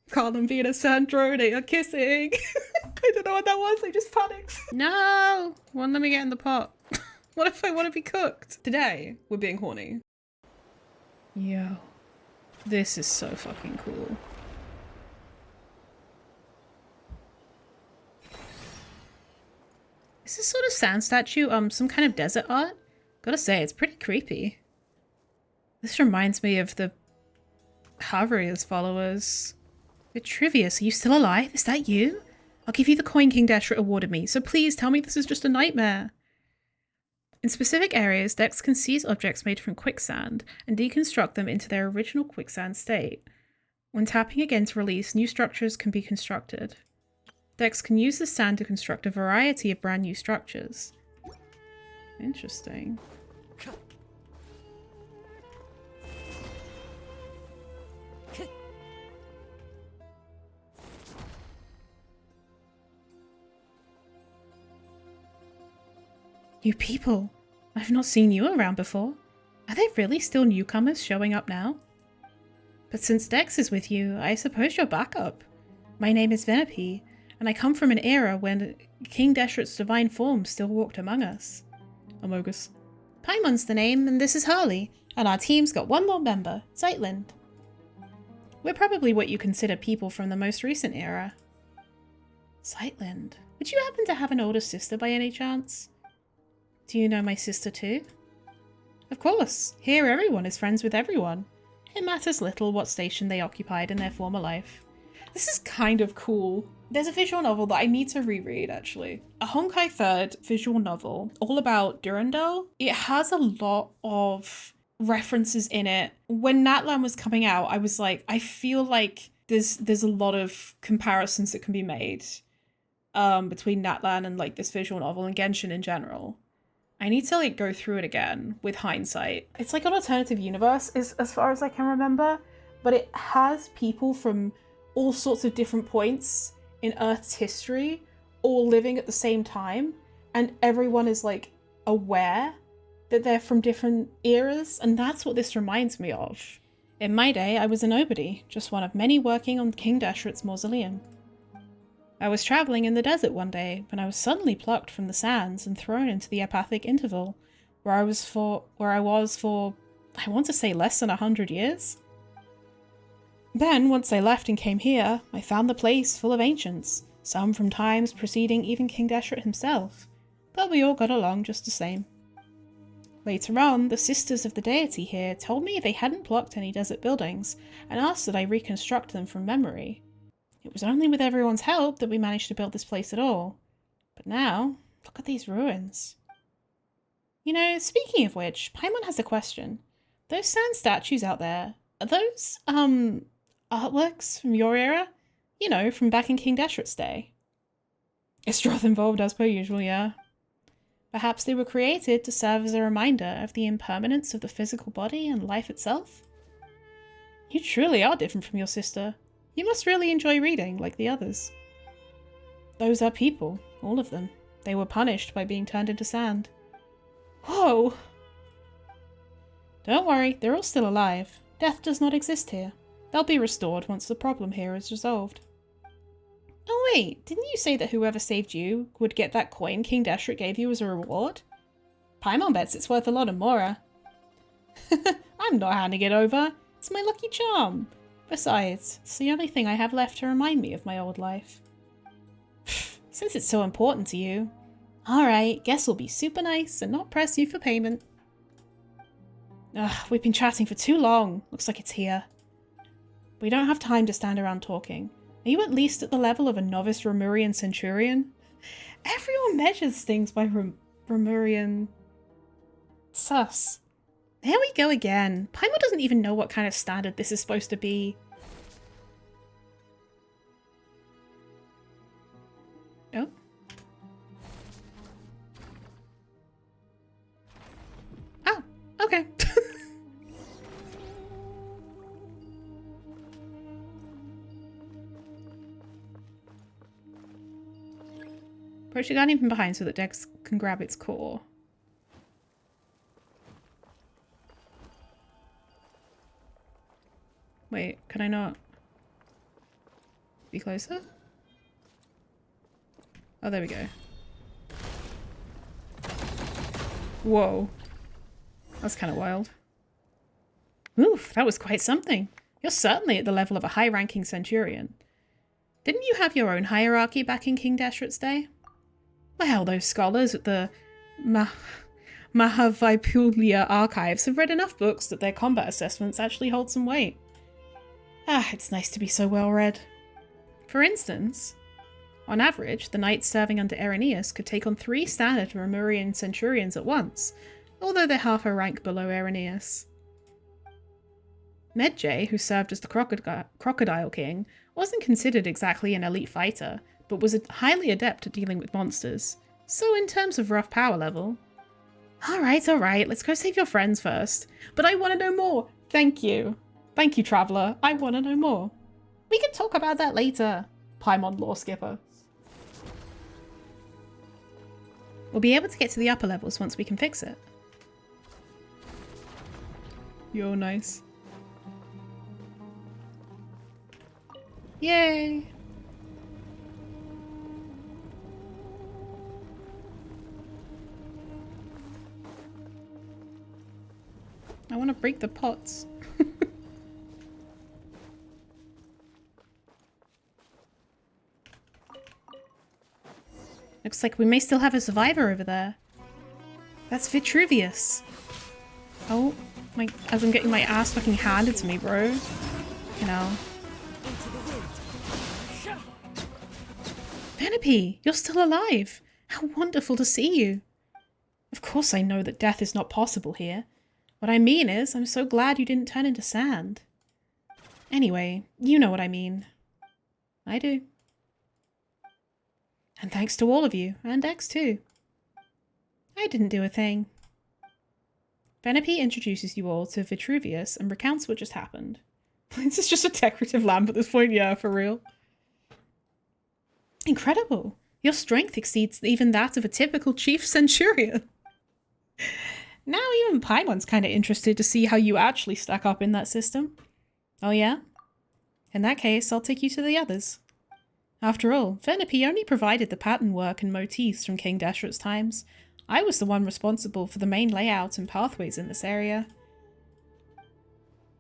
Carl and Venus Sandro, they are kissing. I don't know what that was, I just panicked. No! Won't let me get in the pot. What if I want to be cooked? Today, we're being horny. Yo. This is so fucking cool. Is this sort of sand statue some kind of desert art? Gotta say, it's pretty creepy. This reminds me of the Harvaria's followers. Vitruvius, are you still alive? Is that you? I'll give you the coin King Deshret awarded me, so please tell me this is just a nightmare. In specific areas, Dex can seize objects made from quicksand and deconstruct them into their original quicksand state. When tapping again to release, new structures can be constructed. Dex can use the sand to construct a variety of brand new structures. Interesting. New people. I've not seen you around before. Are there really still newcomers showing up now? But since Dex is with you, I suppose you're back up. My name is Venepi, and I come from an era when King Deshret's divine form still walked among us. Amogus. Paimon's the name, and this is Harley, and our team's got one more member, Zeitland. We're probably what you consider people from the most recent era. Zeitland. Would you happen to have an older sister by any chance? Do you know my sister too? Of course, here everyone is friends with everyone. It matters little what station they occupied in their former life. This is kind of cool. There's a visual novel that I need to reread, actually. A Honkai 3rd visual novel, all about Durandal. It has a lot of references in it. When Natlan was coming out, I was like, I feel like there's a lot of comparisons that can be made between Natlan and like this visual novel and Genshin in general. I need to like go through it again with hindsight. It's like an alternative universe as far as I can remember, but it has people from all sorts of different points in Earth's history all living at the same time, and everyone is like aware that they're from different eras, and that's what this reminds me of. In my day, I was a nobody, just one of many working on King Deshret's mausoleum. I was travelling in the desert one day when I was suddenly plucked from the sands and thrown into the apathic interval, where I was for, I want to say less than 100 years. Then, once I left and came here, I found the place full of ancients, some from times preceding even King Deshret himself, but we all got along just the same. Later on, the sisters of the deity here told me they hadn't blocked any desert buildings, and asked that I reconstruct them from memory. It was only with everyone's help that we managed to build this place at all. But now, look at these ruins. You know, speaking of which, Paimon has a question. Those sand statues out there, are those, artworks from your era? You know, from back in King Deshret's day. Istroth involved as per usual, yeah. Perhaps they were created to serve as a reminder of the impermanence of the physical body and life itself? You truly are different from your sister. You must really enjoy reading, like the others. Those are people, all of them. They were punished by being turned into sand. Whoa! Don't worry, they're all still alive. Death does not exist here. They'll be restored once the problem here is resolved. Oh wait, didn't you say that whoever saved you would get that coin King Deshret gave you as a reward? Paimon bets it's worth a lot of Mora. I'm not handing it over. It's my lucky charm. Besides, it's the only thing I have left to remind me of my old life. Since it's so important to you. Alright, guess we'll be super nice and not press you for payment. Ugh, we've been chatting for too long. Looks like it's here. We don't have time to stand around talking. Are you at least at the level of a novice Romurian centurion? Everyone measures things by Romurian... Sus. There we go again. Paimon doesn't even know what kind of standard this is supposed to be. Oh. Oh, okay. Approach the guardian from behind so that Dex can grab its core. Wait, can I not? Be closer. Oh, there we go. Whoa. That's kind of wild. Oof, that was quite something. You're certainly at the level of a high-ranking centurion. Didn't you have your own hierarchy back in King Deshret's day? Well, those scholars at the Mahavaipulia archives have read enough books that their combat assessments actually hold some weight. Ah, it's nice to be so well read. For instance, on average, the knights serving under Irenaeus could take on 3 standard Romurian centurions at once, although they're half a rank below Irenaeus. Medjay, who served as the Crocodile King, wasn't considered exactly an elite fighter, but was highly adept at dealing with monsters. So in terms of rough power level... Alright, let's go save your friends first. But I want to know more! Thank you. Thank you, Traveller. I want to know more. We can talk about that later. Paimon Law Skipper. We'll be able to get to the upper levels once we can fix it. You're nice. Yay! I want to break the pots. Looks like we may still have a survivor over there. That's Vitruvius. Oh, as I'm getting my ass fucking handed to me, bro. You know. Penelope, you're still alive. How wonderful to see you. Of course I know that death is not possible here. What I mean is, I'm so glad you didn't turn into sand. Anyway, you know what I mean. I do. And thanks to all of you, and X too. I didn't do a thing. Penelope introduces you all to Vitruvius and recounts what just happened. This is just a decorative lamp at this point, yeah, for real. Incredible! Your strength exceeds even that of a typical chief centurion. Now even Paimon's kind of interested to see how you actually stack up in that system. Oh yeah? In that case, I'll take you to the others. After all, Penelope only provided the pattern work and motifs from King Deshret's times. I was the one responsible for the main layout and pathways in this area.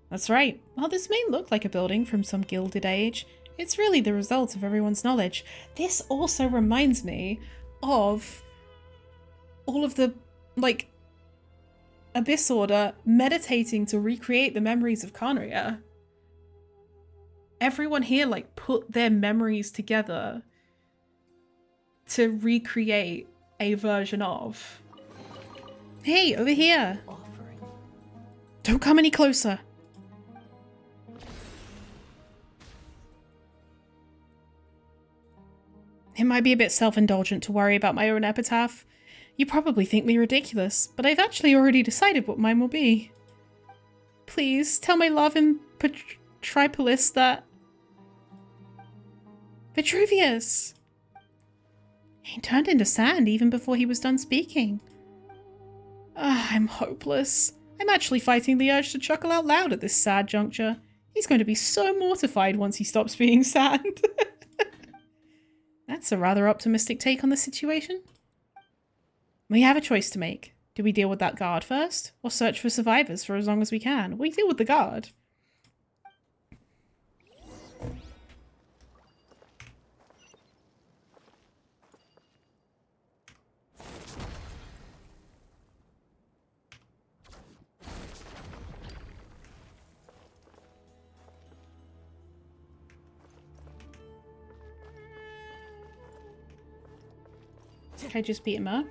That's right. While this may look like a building from some gilded age, it's really the result of everyone's knowledge. This also reminds me of all of the, like, Abyss Order meditating to recreate the memories of Conria. Everyone here, like, put their memories together to recreate a version of. Hey, over here! Offering. Don't come any closer! It might be a bit self-indulgent to worry about my own epitaph. You probably think me ridiculous, but I've actually already decided what mine will be. Please, tell my love in Tripolis that... Vitruvius! He turned into sand even before he was done speaking. I'm hopeless. I'm actually fighting the urge to chuckle out loud at this sad juncture. He's going to be so mortified once he stops being sand. That's a rather optimistic take on the situation. We have a choice to make. Do we deal with that guard first, or search for survivors for as long as we can? We deal with the guard. Can I just beat him up?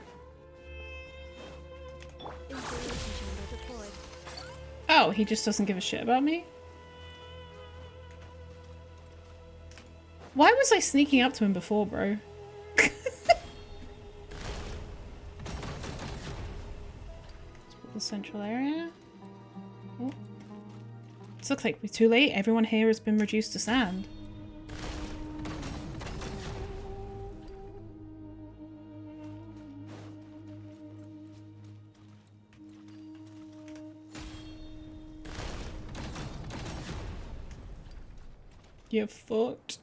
Oh, he just doesn't give a shit about me? Why was I sneaking up to him before, bro? The central area. Oh. This looks like we're too late. Everyone here has been reduced to sand. You're fucked.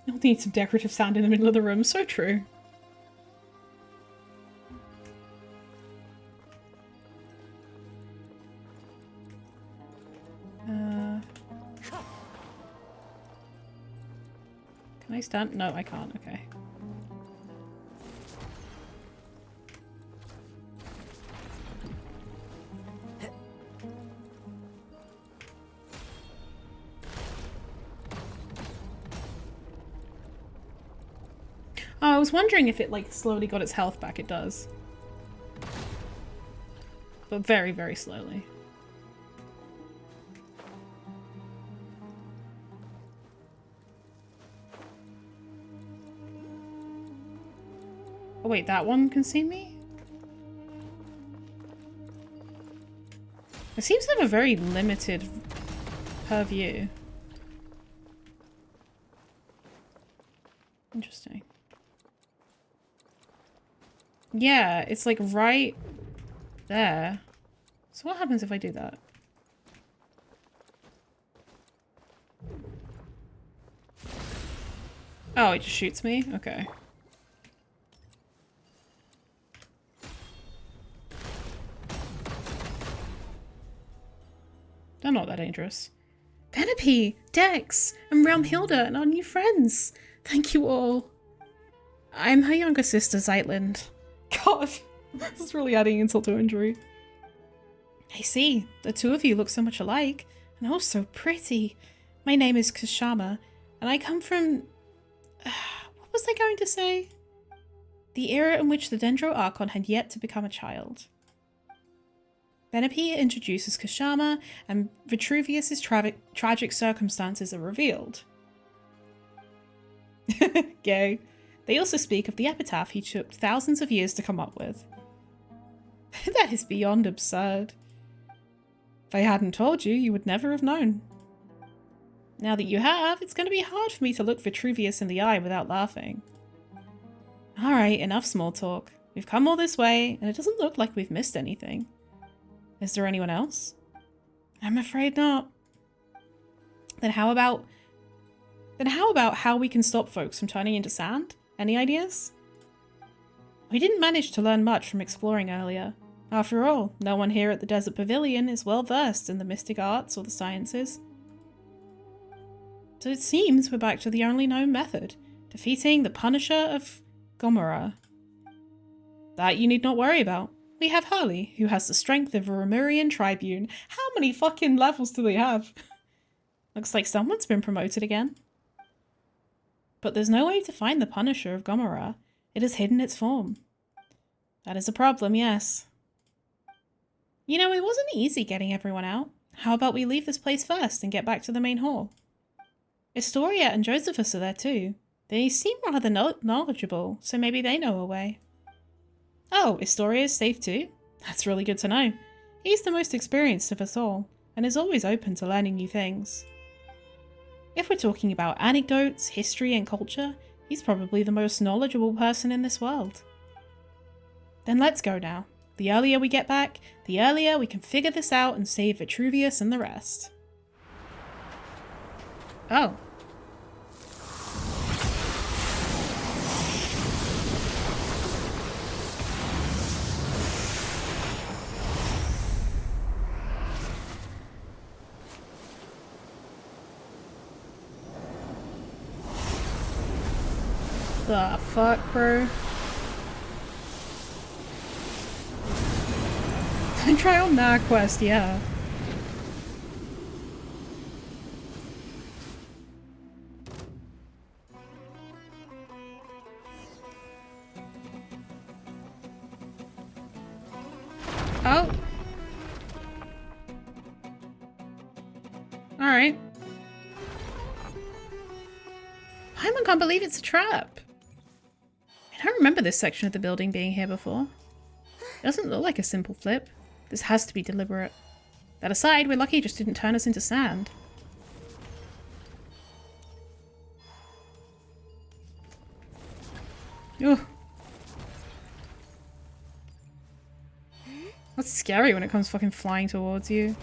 I'll need some decorative sand in the middle of the room. So true. Can I stand? No, I can't. Okay. Oh, I was wondering if it like slowly got its health back. It does. But very, very slowly. Oh wait, that one can see me? It seems to have a very limited purview. Interesting. Yeah, it's like right there. So what happens if I do that? Oh, it just shoots me? Okay. They're not that dangerous. Penelope, Dex, and Realmhilda, and our new friends. Thank you all. I'm her younger sister, Zeitland. God, this is really adding insult to injury. I see. The two of you look so much alike, and all so pretty. My name is Kashama, and I come from... what was I going to say? The era in which the Dendro Archon had yet to become a child. Penelope introduces Kashama, and Vitruvius's tragic circumstances are revealed. Gay. They also speak of the epitaph he took thousands of years to come up with. That is beyond absurd. If I hadn't told you, you would never have known. Now that you have, it's going to be hard for me to look Vitruvius in the eye without laughing. Alright, enough small talk. We've come all this way, and it doesn't look like we've missed anything. Is there anyone else? I'm afraid not. Then how about how we can stop folks from turning into sand? Any ideas? We didn't manage to learn much from exploring earlier. After all, no one here at the Desert Pavilion is well versed in the mystic arts or the sciences. So it seems we're back to the only known method, defeating the Punisher of Gomorrah. That you need not worry about. We have Harley, who has the strength of a Remurian Tribune. How many fucking levels do they have? Looks like someone's been promoted again. But there's no way to find the Punisher of Gomorrah. It has hidden its form. That is a problem, yes. You know, it wasn't easy getting everyone out. How about we leave this place first and get back to the main hall? Astoria and Josephus are there too. They seem rather knowledgeable, so maybe they know a way. Oh, Astoria is safe too? That's really good to know. He's the most experienced of us all, and is always open to learning new things. If we're talking about anecdotes, history, and culture, he's probably the most knowledgeable person in this world. Then let's go now. The earlier we get back, the earlier we can figure this out and save Vitruvius and the rest. Oh. The fuck, bro? Try on that quest, yeah. Oh. Alright. I can't believe it's a trap. I don't remember this section of the building being here before. It doesn't look like a simple flip. This has to be deliberate. That aside, we're lucky it just didn't turn us into sand. Ugh. That's scary when it comes fucking flying towards you.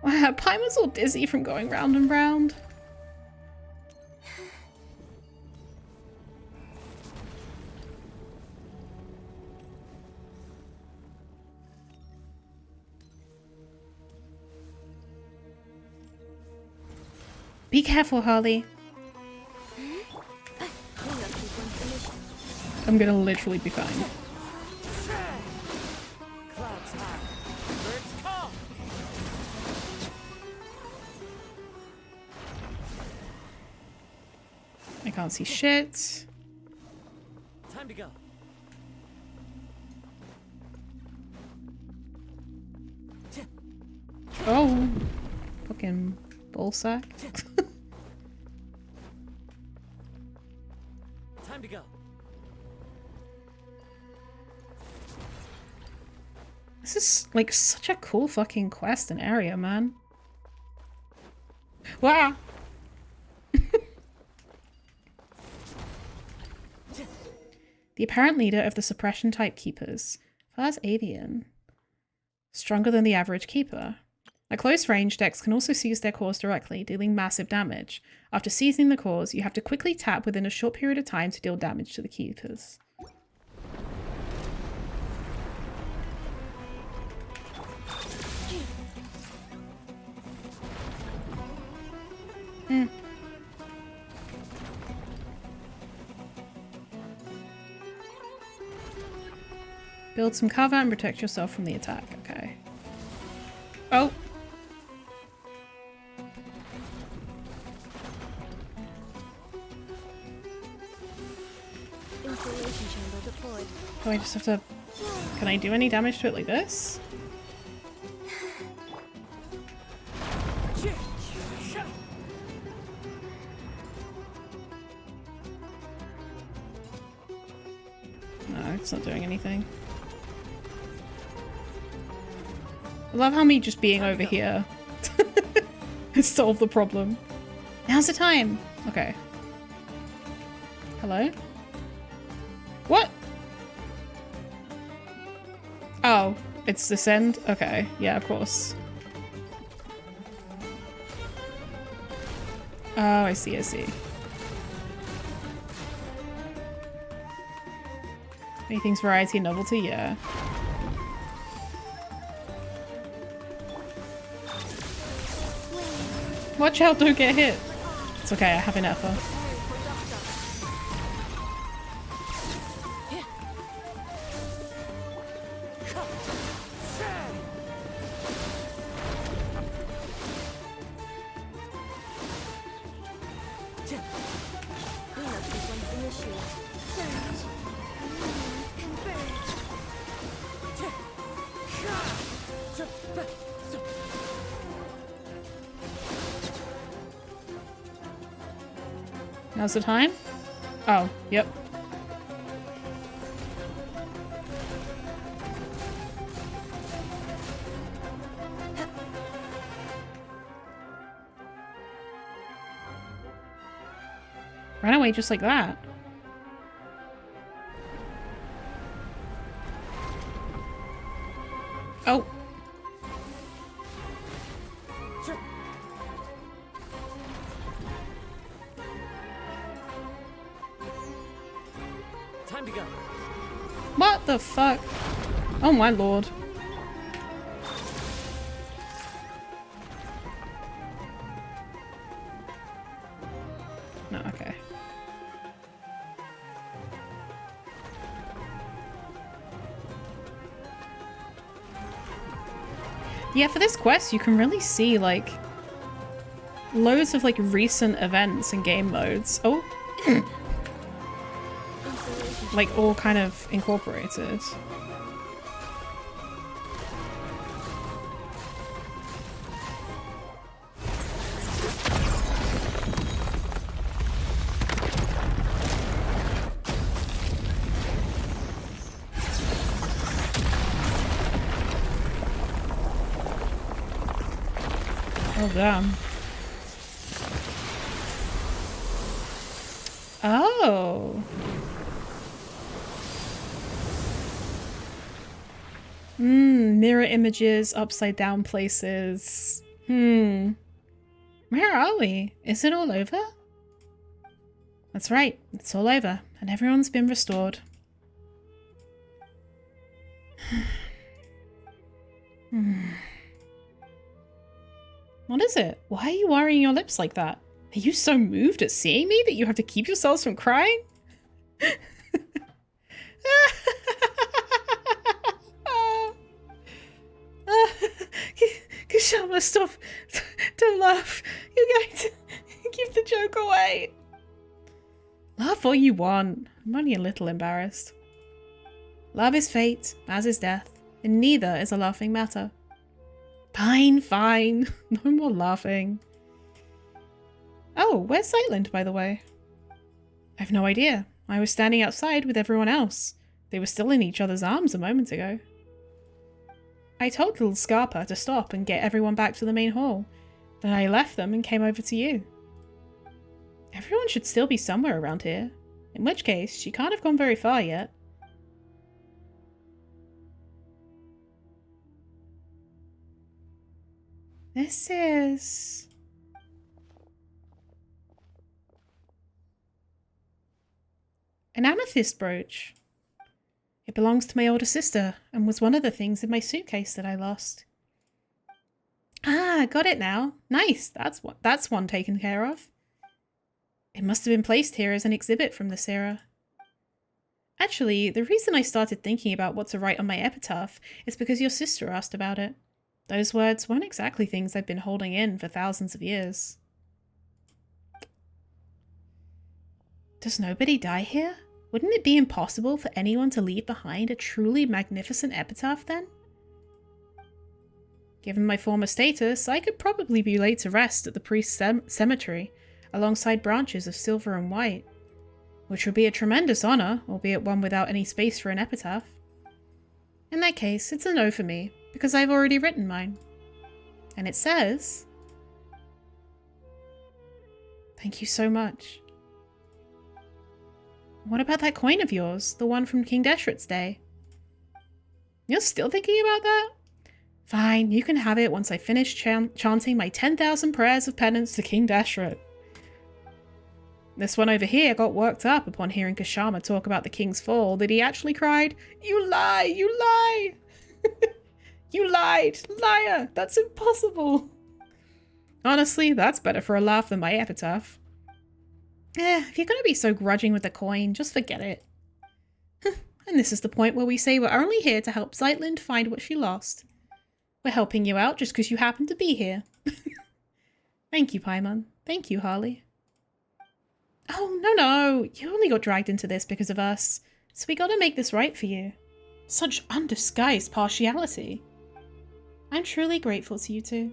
Wow, Yeah, Paimon's all dizzy from going round and round. Be careful, Harley. I'm gonna literally be fine. I can't see shit. Time to go. Oh, fucking ballsack. Time to go. This is like such a cool fucking quest and area, man. Wow. The apparent leader of the suppression type keepers. That's avian. Stronger than the average keeper. At close range, decks can also seize their cores directly, dealing massive damage. After seizing the cores, you have to quickly tap within a short period of time to deal damage to the keepers. Build some cover and protect yourself from the attack. Okay. Oh. Installation chamber deployed. Oh, I just have to... Can I do any damage to it like this? No, it's not doing anything. I love how me just being over here has solved the problem. Now's the time! Okay. Hello? What? Oh, it's this end? Okay, yeah, of course. Oh, I see, I see. Anything's variety and novelty, yeah. Watch out, don't get hit. It's okay, I have enough. Now's the time? Oh, yep. Ran away just like that. Oh. Time to go. What the fuck? Oh my lord. No, okay. Yeah, for this quest you can really see like loads of like recent events and game modes. Oh. Like all kind of incorporated. Oh damn. Oh. Mirror images, upside down places. Where are we? Is it all over? That's right, it's all over, and everyone's been restored. What is it? Why are you worrying your lips like that? Are you so moved at seeing me that you have to keep yourselves from crying? Kashama, stop. Don't laugh. You're going to give the joke away. Laugh all you want. I'm only a little embarrassed. Love is fate, as is death, and neither is a laughing matter. Fine, fine. No more laughing. Oh, where's Sightland, by the way? I've no idea. I was standing outside with everyone else. They were still in each other's arms a moment ago. I told little Scarpa to stop and get everyone back to the main hall. Then I left them and came over to you. Everyone should still be somewhere around here. In which case, she can't have gone very far yet. This is... an amethyst brooch. It belongs to my older sister and was one of the things in my suitcase that I lost. Ah, got it now. Nice, that's one taken care of. It must have been placed here as an exhibit from this era. Actually, the reason I started thinking about what to write on my epitaph is because your sister asked about it. Those words weren't exactly things I've been holding in for thousands of years. Does nobody die here? Wouldn't it be impossible for anyone to leave behind a truly magnificent epitaph then? Given my former status, I could probably be laid to rest at the priest's cemetery, alongside branches of silver and white, which would be a tremendous honour, albeit one without any space for an epitaph. In that case, it's a no for me, because I've already written mine. And it says... Thank you so much. What about that coin of yours, the one from King Deshret's day? You're still thinking about that? Fine, you can have it once I finish chanting my 10,000 prayers of penance to King Deshret. This one over here got worked up upon hearing Kashama talk about the king's fall that he actually cried, "You lie! You lie! You lied! Liar! That's impossible!" Honestly, that's better for a laugh than my epitaph. If you're going to be so grudging with the coin, just forget it. And this is the point where we say we're only here to help Sightland find what she lost. We're helping you out just because you happen to be here. Thank you, Paimon. Thank you, Harley. Oh, no. You only got dragged into this because of us. So we gotta make this right for you. Such undisguised partiality. I'm truly grateful to you two.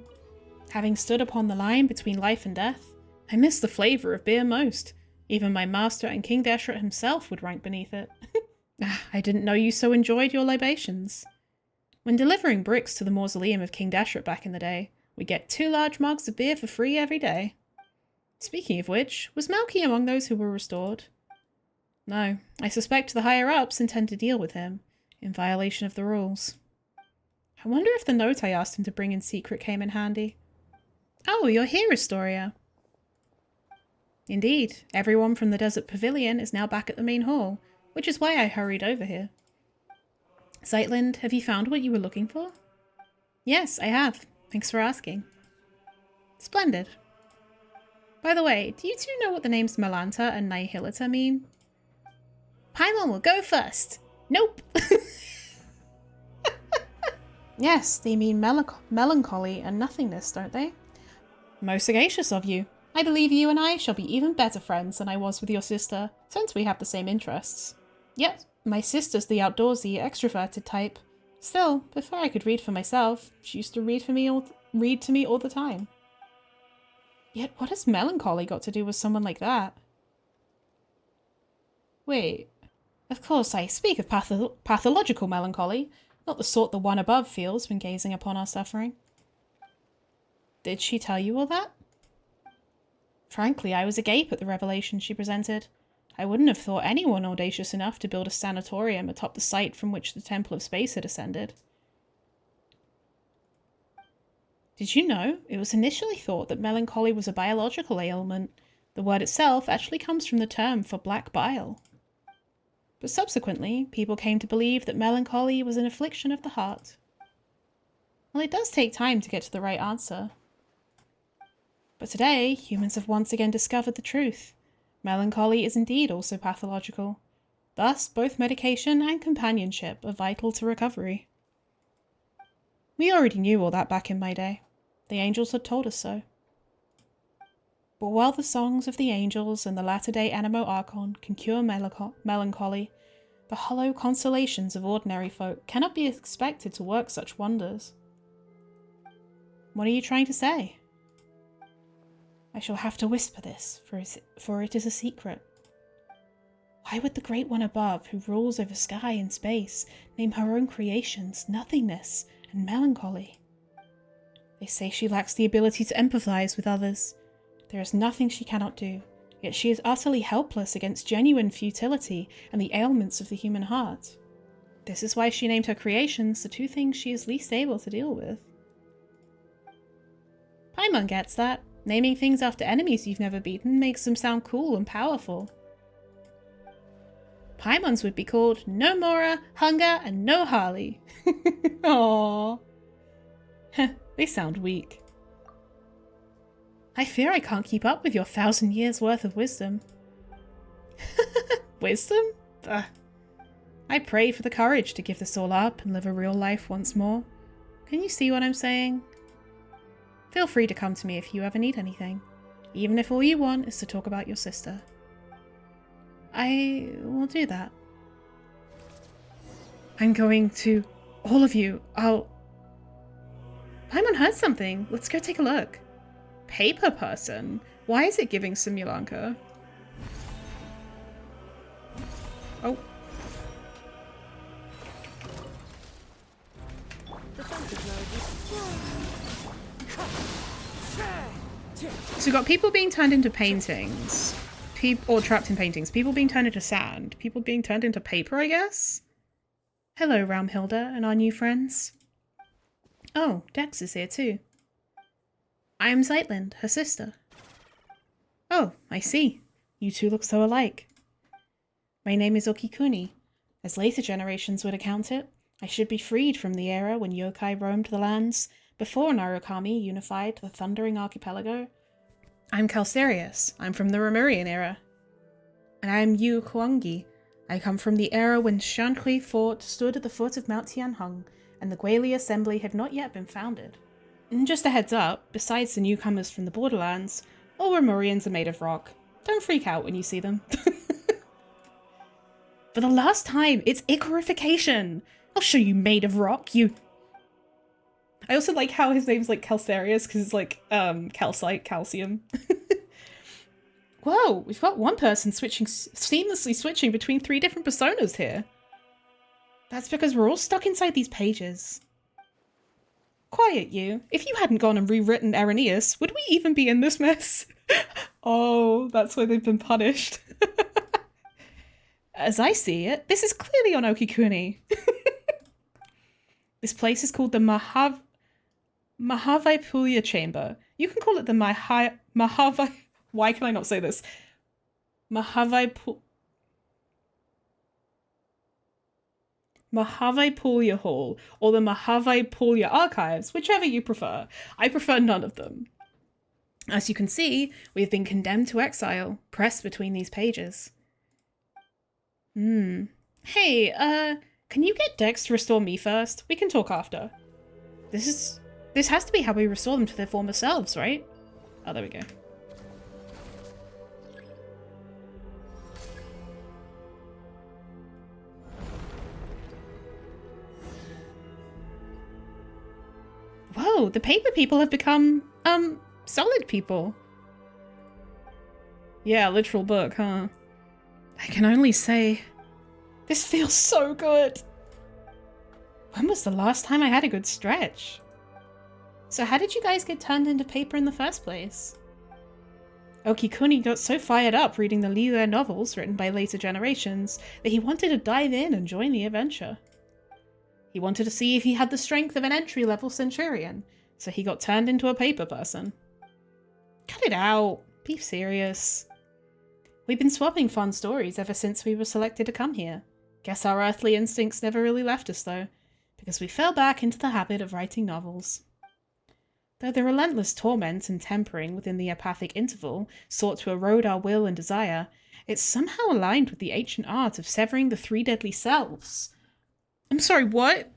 Having stood upon the line between life and death, I miss the flavour of beer most. Even my master and King Deshret himself would rank beneath it. I didn't know you so enjoyed your libations. When delivering bricks to the mausoleum of King Deshret back in the day, we get 2 large mugs of beer for free every day. Speaking of which, was Malky among those who were restored? No, I suspect the higher-ups intend to deal with him, in violation of the rules. I wonder if the note I asked him to bring in secret came in handy. Oh, you're here, Astoria. Indeed, everyone from the Desert Pavilion is now back at the main hall, which is why I hurried over here. Sightland, have you found what you were looking for? Yes, I have. Thanks for asking. Splendid. By the way, do you two know what the names Malanta and Nihilita mean? Paimon will go first. Nope. Yes, they mean melancholy and nothingness, don't they? Most sagacious of you. I believe you and I shall be even better friends than I was with your sister, since we have the same interests. Yet, my sister's the outdoorsy, extroverted type. Still, before I could read for myself, she used to read to me all the time. Yet what has melancholy got to do with someone like that? Wait, of course I speak of pathological melancholy, not the sort the one above feels when gazing upon our suffering. Did she tell you all that? Frankly, I was agape at the revelation she presented. I wouldn't have thought anyone audacious enough to build a sanatorium atop the site from which the Temple of Space had ascended. Did you know it was initially thought that melancholy was a biological ailment? The word itself actually comes from the term for black bile. But subsequently, people came to believe that melancholy was an affliction of the heart. Well, it does take time to get to the right answer. But today, humans have once again discovered the truth. Melancholy is indeed also pathological. Thus, both medication and companionship are vital to recovery. We already knew all that back in my day. The angels had told us so. But while the songs of the angels and the latter-day Animo Archon can cure melancholy, the hollow consolations of ordinary folk cannot be expected to work such wonders. What are you trying to say? I shall have to whisper this, for it is a secret. Why would the Great One above, who rules over sky and space, name her own creations nothingness and melancholy? They say she lacks the ability to empathize with others. There is nothing she cannot do, yet she is utterly helpless against genuine futility and the ailments of the human heart. This is why she named her creations the two things she is least able to deal with. Paimon gets that. Naming things after enemies you've never beaten makes them sound cool and powerful. Paimons would be called No Mora, Hunger, and No Harley. Aww. They sound weak. I fear I can't keep up with your 1,000 years worth of wisdom. Wisdom? Ugh. I pray for the courage to give this all up and live a real life once more. Can you see what I'm saying? Feel free to come to me if you ever need anything, even if all you want is to talk about your sister. I will do that. I'm going to... all of you, Paimon heard something. Let's go take a look. Paper person? Why is it giving Simulanka? Oh. So we've got people being turned into paintings. Or trapped in paintings. People being turned into sand. People being turned into paper, I guess? Hello, Raumhilda and our new friends. Oh, Dex is here too. I am Zeitland, her sister. Oh, I see. You two look so alike. My name is Okikuni. As later generations would account it, I should be freed from the era when yokai roamed the lands, before Narukami unified the Thundering Archipelago. I'm Calcerius. I'm from the Remurian era. And I am Yu Huangi. I come from the era when Shanhui Fort stood at the foot of Mount Tianheng, and the Guili Assembly had not yet been founded. And just a heads up, besides the newcomers from the Borderlands, all Remurians are made of rock. Don't freak out when you see them. For the last time, it's Icarification! I'll show you made of rock, you... I also like how his name's like Calcerius, because it's like, calcite, calcium. Whoa, we've got one person seamlessly switching between 3 different personas here. That's because we're all stuck inside these pages. Quiet, you. If you hadn't gone and rewritten Irenaeus, would we even be in this mess? Oh, that's why they've been punished. As I see it, this is clearly on Okikuni. This place is called the Mahavipulya Chamber. You can call it the why can I not say this? Mahavipulya Hall, or the Mahavipulya Archives, whichever you prefer. I prefer none of them. As you can see, we've been condemned to exile, pressed between these pages. Hey, can you get Dex to restore me first? We can talk after. This has to be how we restore them to their former selves, right? Oh, there we go. Whoa, the paper people have become, solid people. Yeah, literal book, huh? I can only say, this feels so good. When was the last time I had a good stretch? So how did you guys get turned into paper in the first place? Okikuni got so fired up reading the Liyue novels written by later generations that he wanted to dive in and join the adventure. He wanted to see if he had the strength of an entry-level centurion, So he got turned into a paper person. Cut it out. Be serious. We've been swapping fun stories ever since we were selected to come here. Guess our earthly instincts never really left us though, because we fell back into the habit of writing novels. Though the relentless torment and tempering within the apathic interval sought to erode our will and desire, it's somehow aligned with the ancient art of severing the three deadly selves. I'm sorry, what?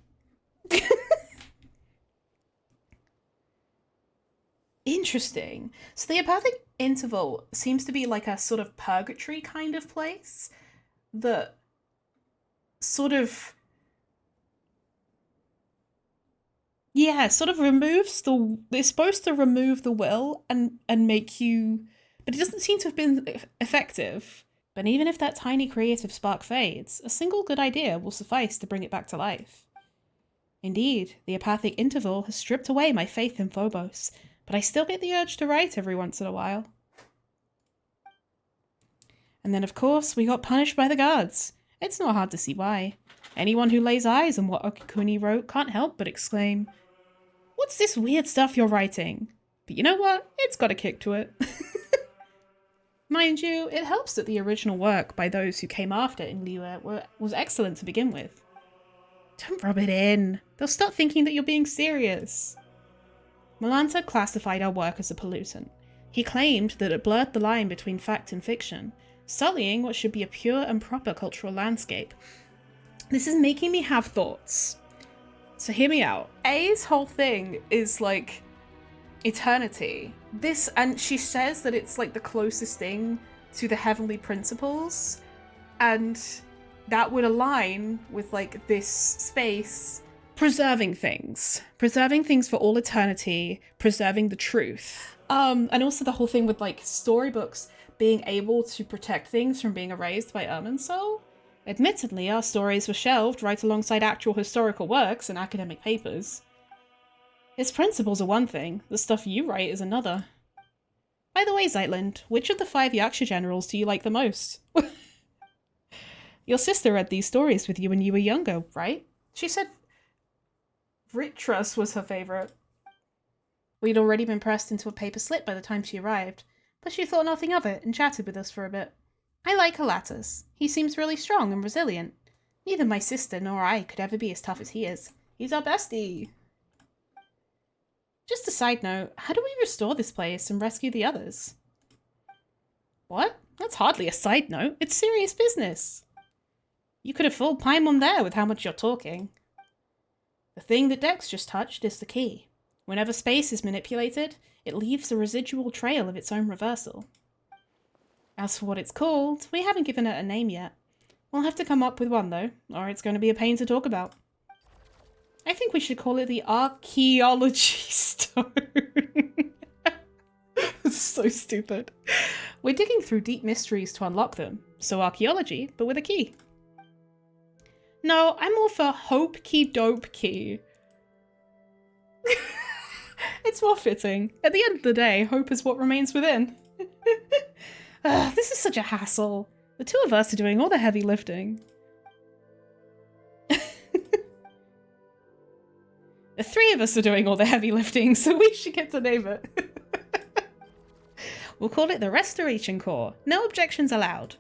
Interesting. So the apathic interval seems to be like a sort of purgatory kind of place that sort of... Yeah, sort of removes the... It's supposed to remove the will and make you... But it doesn't seem to have been effective. But even if that tiny creative spark fades, a single good idea will suffice to bring it back to life. Indeed, the apathic interval has stripped away my faith in Phobos, but I still get the urge to write every once in a while. And then, of course, we got punished by the guards. It's not hard to see why. Anyone who lays eyes on what Okikuni wrote can't help but exclaim, "What's this weird stuff you're writing?" But you know what? It's got a kick to it. Mind you, it helps that the original work by those who came after in Liyue was excellent to begin with. Don't rub it in. They'll start thinking that you're being serious. Malanta classified our work as a pollutant. He claimed that it blurred the line between fact and fiction, sullying what should be a pure and proper cultural landscape. This is making me have thoughts. So hear me out. A's whole thing is like eternity. And she says that it's like the closest thing to the heavenly principles, and that would align with like this space preserving things for all eternity, preserving the truth. And also the whole thing with like storybooks being able to protect things from being erased by Irminsul. Admittedly, our stories were shelved right alongside actual historical works and academic papers. Its principles are one thing, the stuff you write is another. By the way, Zeitland, which of the 5 Yaksha generals do you like the most? Your sister read these stories with you when you were younger, right? She said Vritrus was her favourite. We'd already been pressed into a paper slip by the time she arrived, but she thought nothing of it and chatted with us for a bit. I like Halatus. He seems really strong and resilient. Neither my sister nor I could ever be as tough as he is. He's our bestie. Just a side note, how do we restore this place and rescue the others? What? That's hardly a side note. It's serious business. You could have fooled Paimon there with how much you're talking. The thing that Dex just touched is the key. Whenever space is manipulated, it leaves a residual trail of its own reversal. As for what it's called, we haven't given it a name yet. We'll have to come up with one though, or it's going to be a pain to talk about. I think we should call it the Archaeology Stone. It's so stupid. We're digging through deep mysteries to unlock them, so archaeology, but with a key. No, I'm all for Hope Key Dope Key. It's more fitting. At the end of the day, hope is what remains within. This is such a hassle. The two of us are doing all the heavy lifting. The three of us are doing all the heavy lifting, so we should get to name it. We'll call it the Restoration Corps. No objections allowed.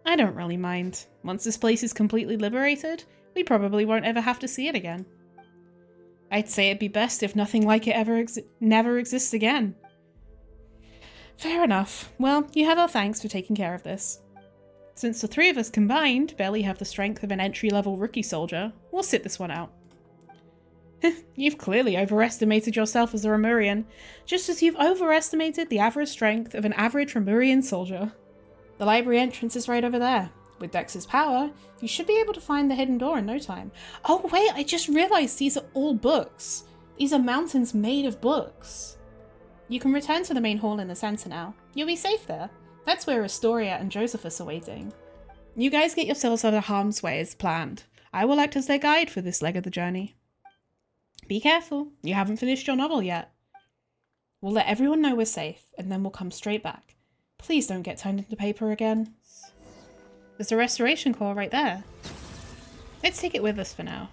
I don't really mind. Once this place is completely liberated, we probably won't ever have to see it again. I'd say it'd be best if nothing like it never exists again. Fair enough. Well, you have our thanks for taking care of this. Since the three of us combined barely have the strength of an entry-level rookie soldier, we'll sit this one out. You've clearly overestimated yourself as a Remurian, just as you've overestimated the average strength of an average Remurian soldier. The library entrance is right over there. With Dex's power, you should be able to find the hidden door in no time. Oh wait, I just realized these are all books. These are mountains made of books. You can return to the main hall in the center now. You'll be safe there. That's where Astoria and Josephus are waiting. You guys get yourselves out of harm's way as planned. I will act as their guide for this leg of the journey. Be careful, you haven't finished your novel yet. We'll let everyone know we're safe, and then we'll come straight back. Please don't get turned into paper again. There's a restoration core right there. Let's take it with us for now.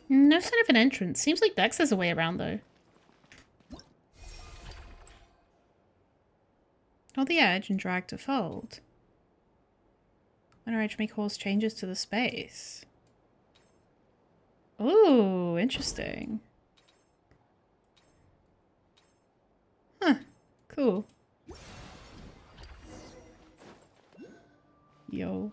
No sign of an entrance. Seems like Dex has a way around though. Hold the edge and drag to fold. When our edge may cause changes to the space. Ooh, interesting. Huh, cool. Yo.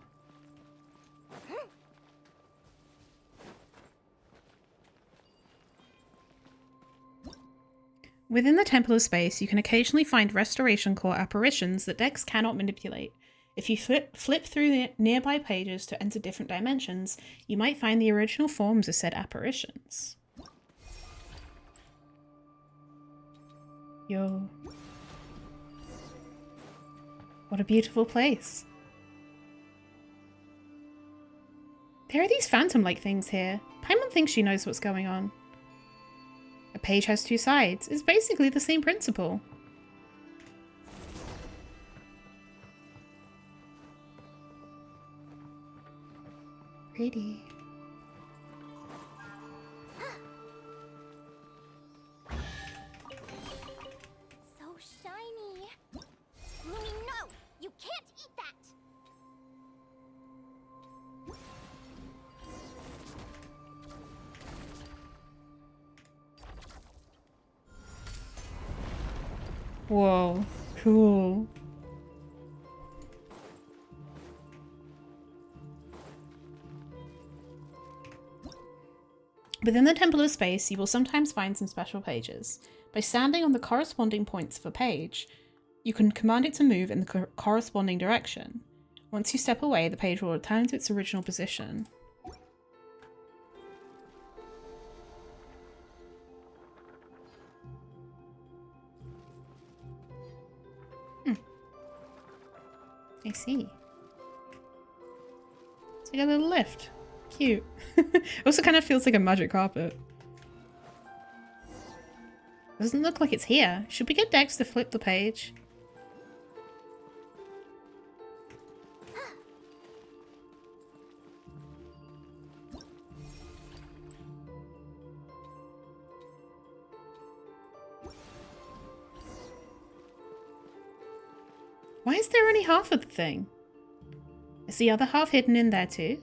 Within the Temple of Space, you can occasionally find Restoration Core apparitions that Dex cannot manipulate. If you flip through the nearby pages to enter different dimensions, you might find the original forms of said apparitions. Yo. What a beautiful place. There are these phantom-like things here. Paimon thinks she knows what's going on. A page has two sides. It's basically the same principle. Pretty. So shiny. Lumi, no! You can't eat that! Whoa, cool. Within the Temple of Space, you will sometimes find some special pages. By standing on the corresponding points of a page, you can command it to move in the corresponding direction. Once you step away, the page will return to its original position. I see. It's like a little lift. Cute. Also kind of feels like a magic carpet. Doesn't look like it's here. Should we get Dex to flip the page? Why is there only half of the thing? Is the other half hidden in there too?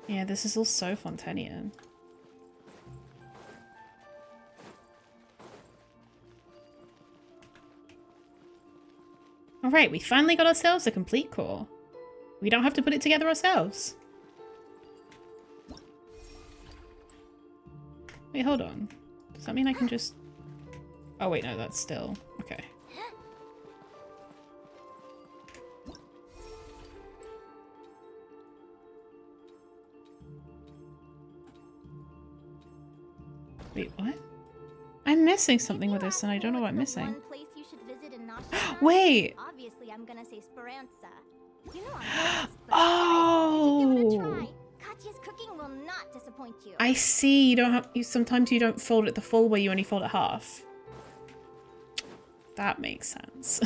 Yeah, this is all so Fontanian. Alright, we finally got ourselves a complete core. We don't have to put it together ourselves. Wait, hold on. Does that mean I can just... Oh wait, no, that's still... Okay. Wait, what? I'm missing something with this and I don't know what I'm missing. Wait! Obviously, I'm gonna say Speranza. You know Oh! Katya's cooking will not disappoint you. I see. You don't have. Sometimes you don't fold it the full way. You only fold it half. That makes sense.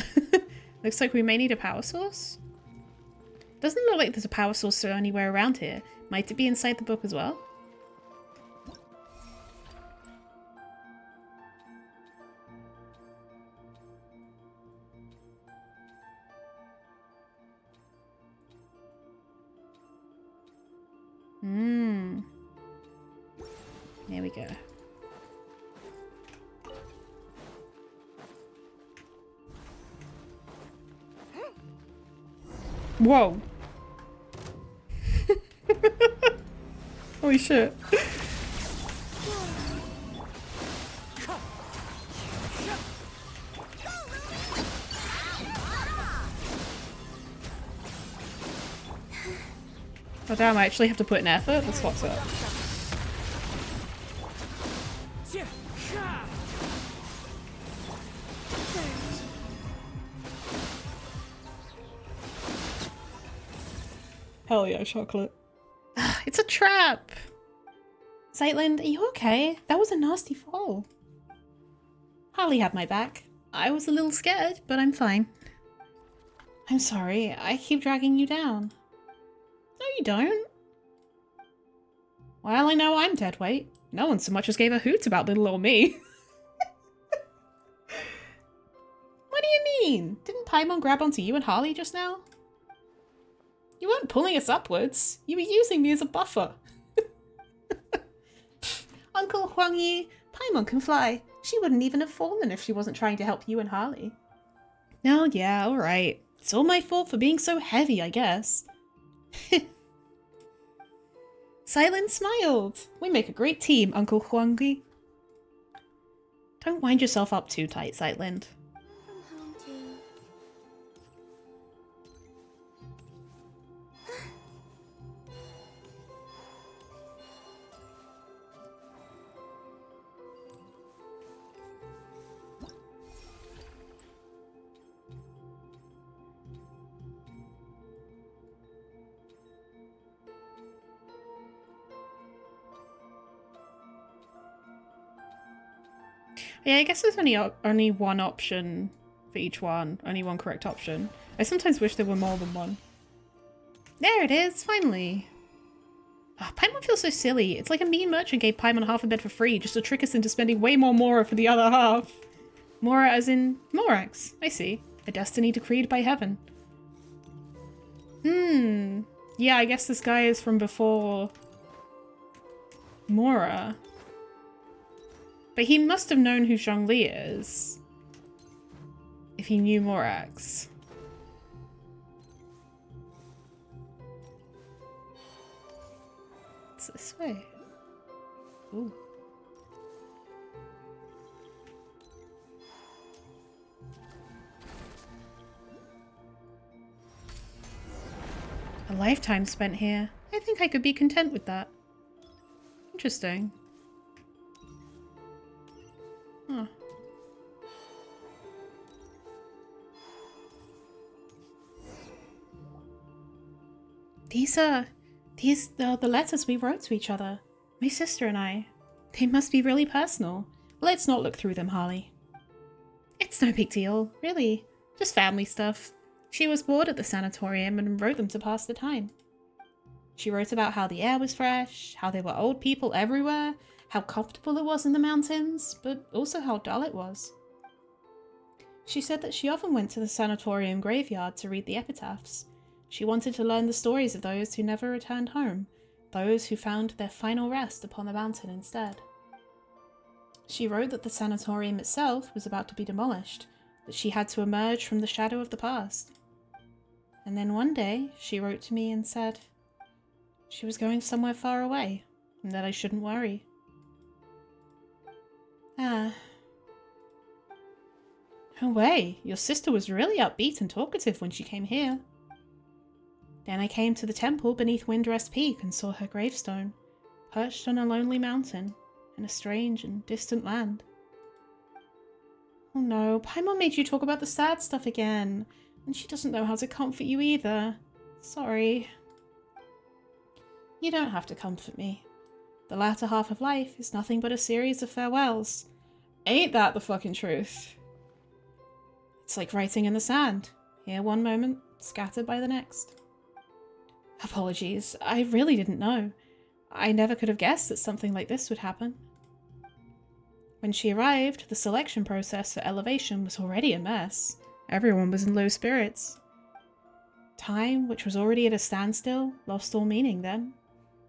Looks like we may need a power source. Doesn't look like there's a power source anywhere around here. Might it be inside the book as well? There we go. Whoa. Holy shit. Oh damn, I actually have to put an effort? That's what's up. Hell yeah, chocolate. It's a trap! Zeitland, are you okay? That was a nasty fall. Harley had my back. I was a little scared, but I'm fine. I'm sorry, I keep dragging you down. No, you don't. Well, I know I'm dead weight. No one so much as gave a hoot about little old me. What do you mean? Didn't Paimon grab onto you and Harley just now? You weren't pulling us upwards. You were using me as a buffer. Uncle Huangyi, Paimon can fly. She wouldn't even have fallen if she wasn't trying to help you and Harley. Oh yeah, alright. It's all my fault for being so heavy, I guess. Silent smiled. We make a great team, Uncle Huangyi. Don't wind yourself up too tight, Sightland. From home too. Yeah, I guess there's only one option for each one. Only one correct option. I sometimes wish there were more than one. There it is, finally. Oh, Paimon feels so silly. It's like a mean merchant gave Paimon half a bed for free just to trick us into spending way more Mora for the other half. Mora as in Morax. I see. A destiny decreed by heaven. Yeah, I guess this guy is from before Mora. But he must have known who Zhongli is. If he knew Morax. It's this way. Ooh. A lifetime spent here. I think I could be content with that. Interesting. Huh. These are the letters we wrote to each other. My sister and I. They must be really personal. Let's not look through them, Harley. It's no big deal, really. Just family stuff. She was bored at the sanatorium and wrote them to pass the time. She wrote about how the air was fresh, how there were old people everywhere, how comfortable it was in the mountains, but also how dull it was. She said that she often went to the sanatorium graveyard to read the epitaphs. She wanted to learn the stories of those who never returned home, those who found their final rest upon the mountain instead. She wrote that the sanatorium itself was about to be demolished, that she had to emerge from the shadow of the past. And then one day, she wrote to me and said she was going somewhere far away, and that I shouldn't worry. Ah. No way, your sister was really upbeat and talkative when she came here. Then I came to the temple beneath Windrest Peak and saw her gravestone, perched on a lonely mountain in a strange and distant land. Oh no, Paimon made you talk about the sad stuff again, and she doesn't know how to comfort you either. Sorry. You don't have to comfort me. The latter half of life is nothing but a series of farewells. Ain't that the fucking truth? It's like writing in the sand. Here one moment, scattered by the next. Apologies, I really didn't know. I never could have guessed that something like this would happen. When she arrived, the selection process for elevation was already a mess. Everyone was in low spirits. Time, which was already at a standstill, lost all meaning then.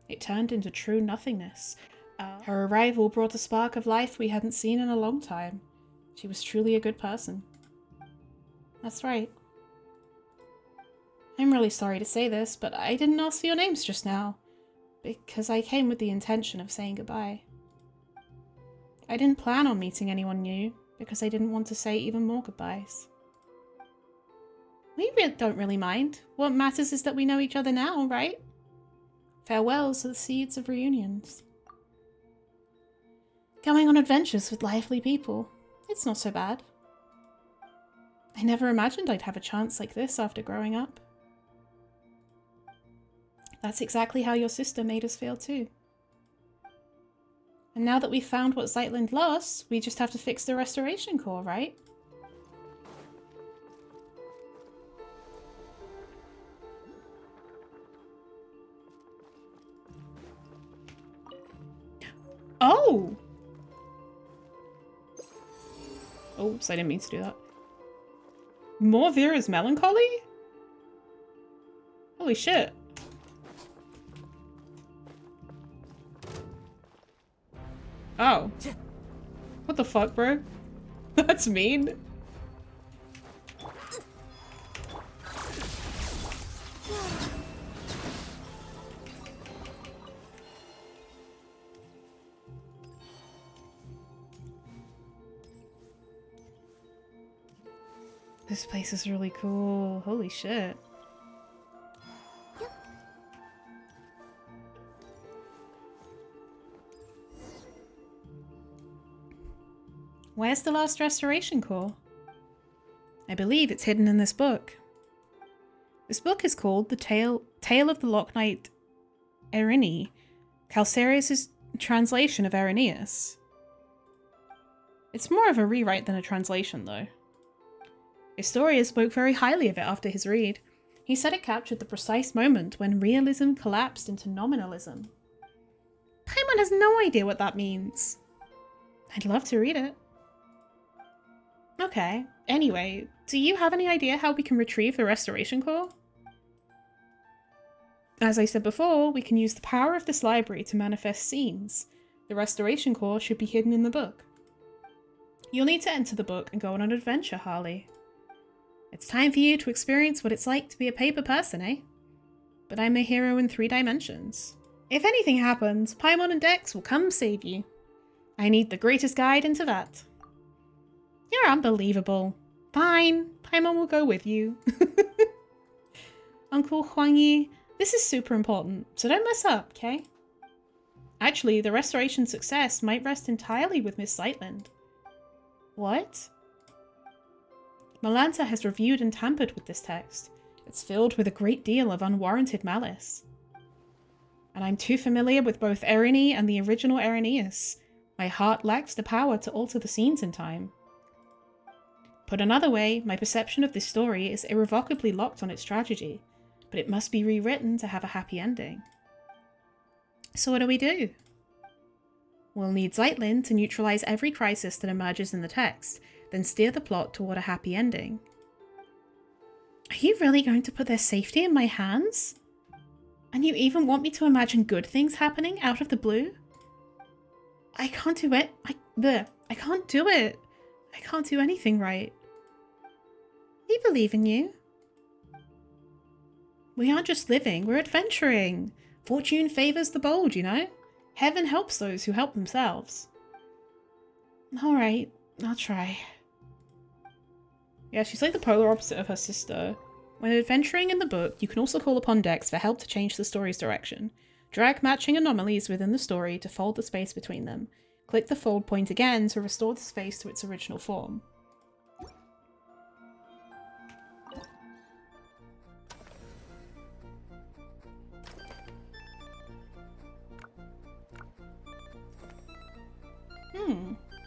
It turned into true nothingness. Her arrival brought a spark of life we hadn't seen in a long time. She was truly a good person. That's right. I'm really sorry to say this, but I didn't ask for your names just now, because I came with the intention of saying goodbye. I didn't plan on meeting anyone new, because I didn't want to say even more goodbyes. We don't really mind. What matters is that we know each other now, right? Farewells are the seeds of reunions. Going on adventures with lively people. It's not so bad. I never imagined I'd have a chance like this after growing up. That's exactly how your sister made us feel too. And now that we've found what Zeitland lost, we just have to fix the restoration core, right? Oh! Oops, I didn't mean to do that. More Vera's melancholy? Holy shit. Oh. What the fuck, bro? That's mean. This place is really cool. Holy shit. Where's the last restoration core? I believe it's hidden in this book. This book is called The Tale of the Lock Knight Erini, Calcarius' translation of Irenaeus. It's more of a rewrite than a translation, though. Historia spoke very highly of it after his read. He said it captured the precise moment when realism collapsed into nominalism. Paimon has no idea what that means. I'd love to read it. Okay, anyway, do you have any idea how we can retrieve the restoration core? As I said before, we can use the power of this library to manifest scenes. The restoration core should be hidden in the book. You'll need to enter the book and go on an adventure, Harley. It's time for you to experience what it's like to be a paper person, eh? But I'm a hero in 3 dimensions. If anything happens, Paimon and Dex will come save you. I need the greatest guide into that. You're unbelievable. Fine, Paimon will go with you. Uncle Huangyi, this is super important, so don't mess up, okay? Actually, the restoration success might rest entirely with Miss Sightland. What? Malanta has reviewed and tampered with this text. It's filled with a great deal of unwarranted malice. And I'm too familiar with both Erini and the original Irenaeus. My heart lacks the power to alter the scenes in time. Put another way, my perception of this story is irrevocably locked on its tragedy, but it must be rewritten to have a happy ending. So what do we do? We'll need Zeitlin to neutralize every crisis that emerges in the text, then steer the plot toward a happy ending. Are you really going to put their safety in my hands? And you even want me to imagine good things happening out of the blue? I can't do it. I can't do it. I can't do anything right. We believe in you. We aren't just living, we're adventuring. Fortune favors the bold, you know? Heaven helps those who help themselves. Alright, I'll try. Yeah, she's like the polar opposite of her sister. When adventuring in the book, you can also call upon Dex for help to change the story's direction. Drag matching anomalies within the story to fold the space between them. Click the fold point again to restore the space to its original form.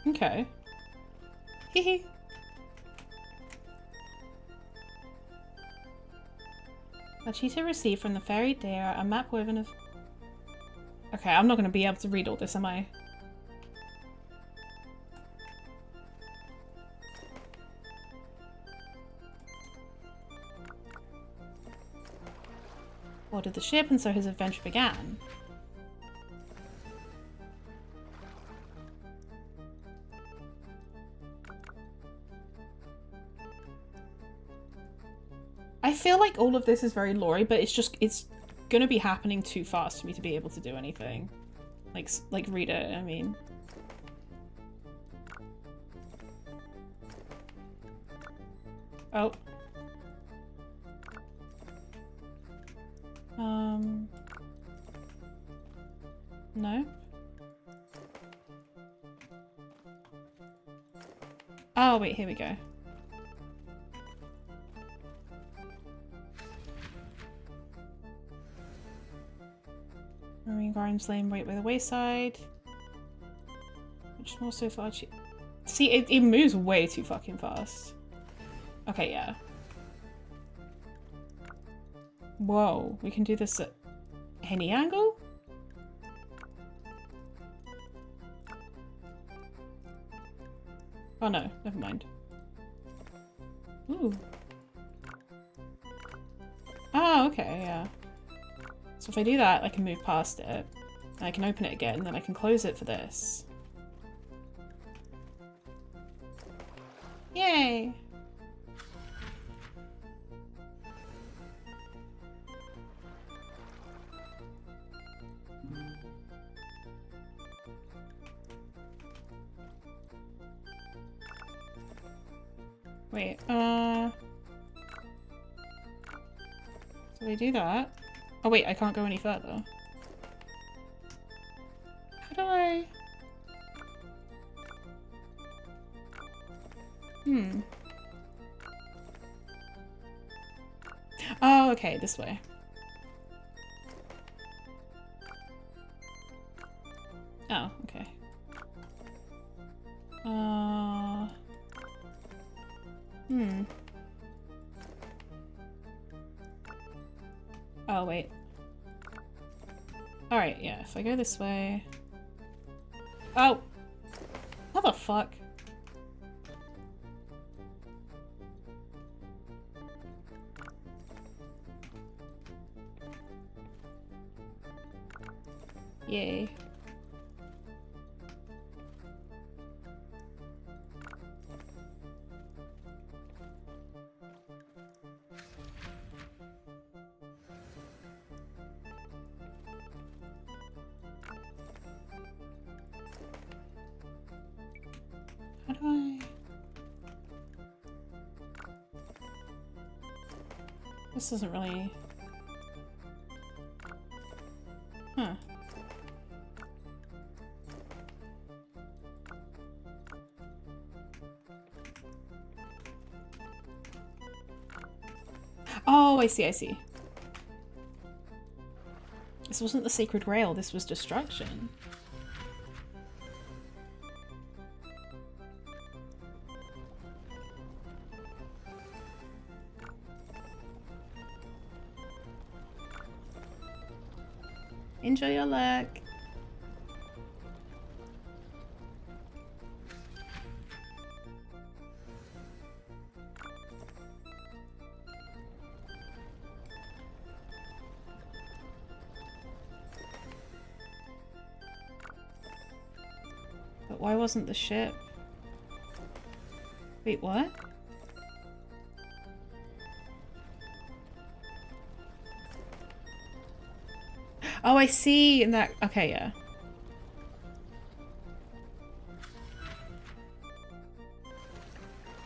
Okay. Hehe. Machita received from the fairy Dea a map woven of... Okay, I'm not going to be able to read all this, am I? Boarded the ship, and so his adventure began. I feel like all of this is very lore-y, but it's gonna be happening too fast for me to be able to do anything. Like read it, I mean. Oh. No. Oh, wait, here we go. Marine Gardens laying right by the wayside. Which more so far cheap. See, it moves way too fucking fast. Okay, yeah. Whoa, we can do this at any angle? Oh no, never mind. Ooh. Oh, okay, yeah. So if I do that, I can move past it. And I can open it again, and then I can close it for this. Yay! Wait, so we do that. Oh wait, I can't go any further. How do I... Oh, okay, this way. Oh, okay. Oh, wait. Alright, yeah, if I go this way... Oh! What the fuck? Yay. How do I... This isn't really... Huh. Oh, I see, I see. This wasn't the Sacred Grail, this was destruction. Enjoy your luck. But why wasn't the ship? Wait, what? Oh, I see. In that. Okay, yeah.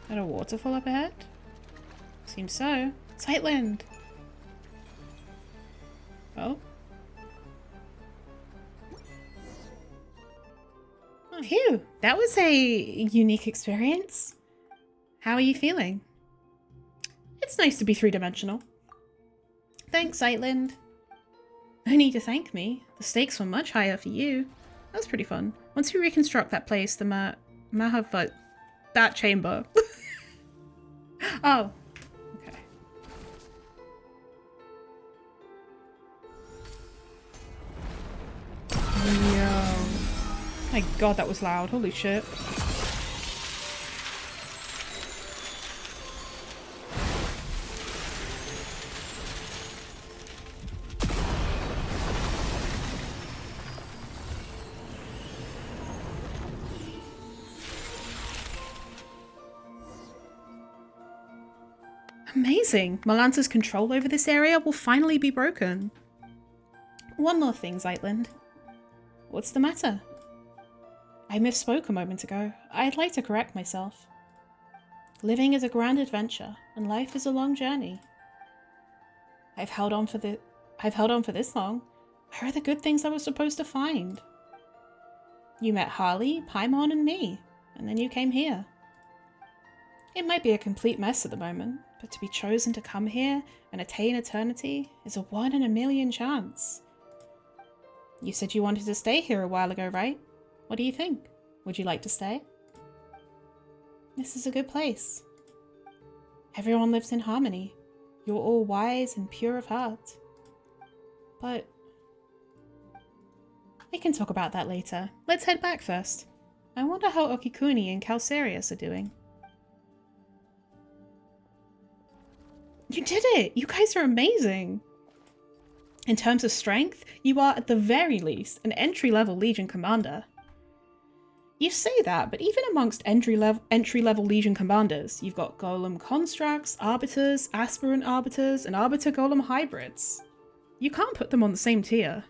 Is that a waterfall up ahead? Seems so. Sightland. Oh. Oh, phew. That was a unique experience. How are you feeling? It's nice to be three-dimensional. Thanks, Sightland. No need to thank me. The stakes were much higher for you. That was pretty fun. Once we reconstruct that place, the Mahavat... that chamber. Oh. Okay. Yo. My god, that was loud. Holy shit. Amazing! Melance's control over this area will finally be broken. One more thing, Zeitland. What's the matter? I misspoke a moment ago. I'd like to correct myself. Living is a grand adventure, and life is a long journey. I've held on for this long. Where are the good things I was supposed to find? You met Harley, Paimon, and me, and then you came here. It might be a complete mess at the moment, but to be chosen to come here and attain eternity is a 1 in a million chance. You said you wanted to stay here a while ago, right? What do you think? Would you like to stay? This is a good place. Everyone lives in harmony. You're all wise and pure of heart. But we can talk about that later. Let's head back first. I wonder how Okikuni and Calcarius are doing. You did it! You guys are amazing! In terms of strength, you are at the very least an entry-level Legion commander. You say that, but even amongst entry-level Legion commanders, you've got Golem Constructs, Arbiters, Aspirant Arbiters, and Arbiter Golem Hybrids. You can't put them on the same tier.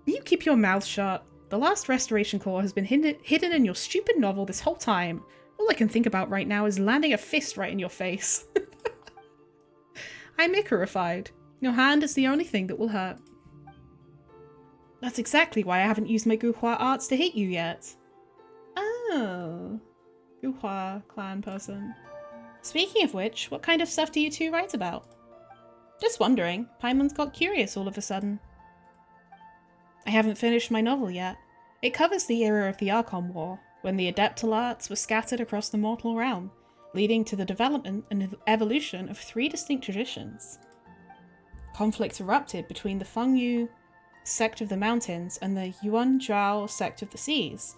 You keep your mouth shut. The last Restoration Corps has been hidden in your stupid novel this whole time. All I can think about right now is landing a fist right in your face. I'm Icarified. Your hand is the only thing that will hurt. That's exactly why I haven't used my Guhua arts to hit you yet. Oh. Guhua clan person. Speaking of which, what kind of stuff do you two write about? Just wondering. Paimon's got curious all of a sudden. I haven't finished my novel yet. It covers the era of the Archon War, when the Adeptal arts were scattered across the mortal realm, leading to the development and evolution of 3 distinct traditions. Conflict erupted between the Fengyu sect of the mountains and the Yuan Zhao sect of the seas.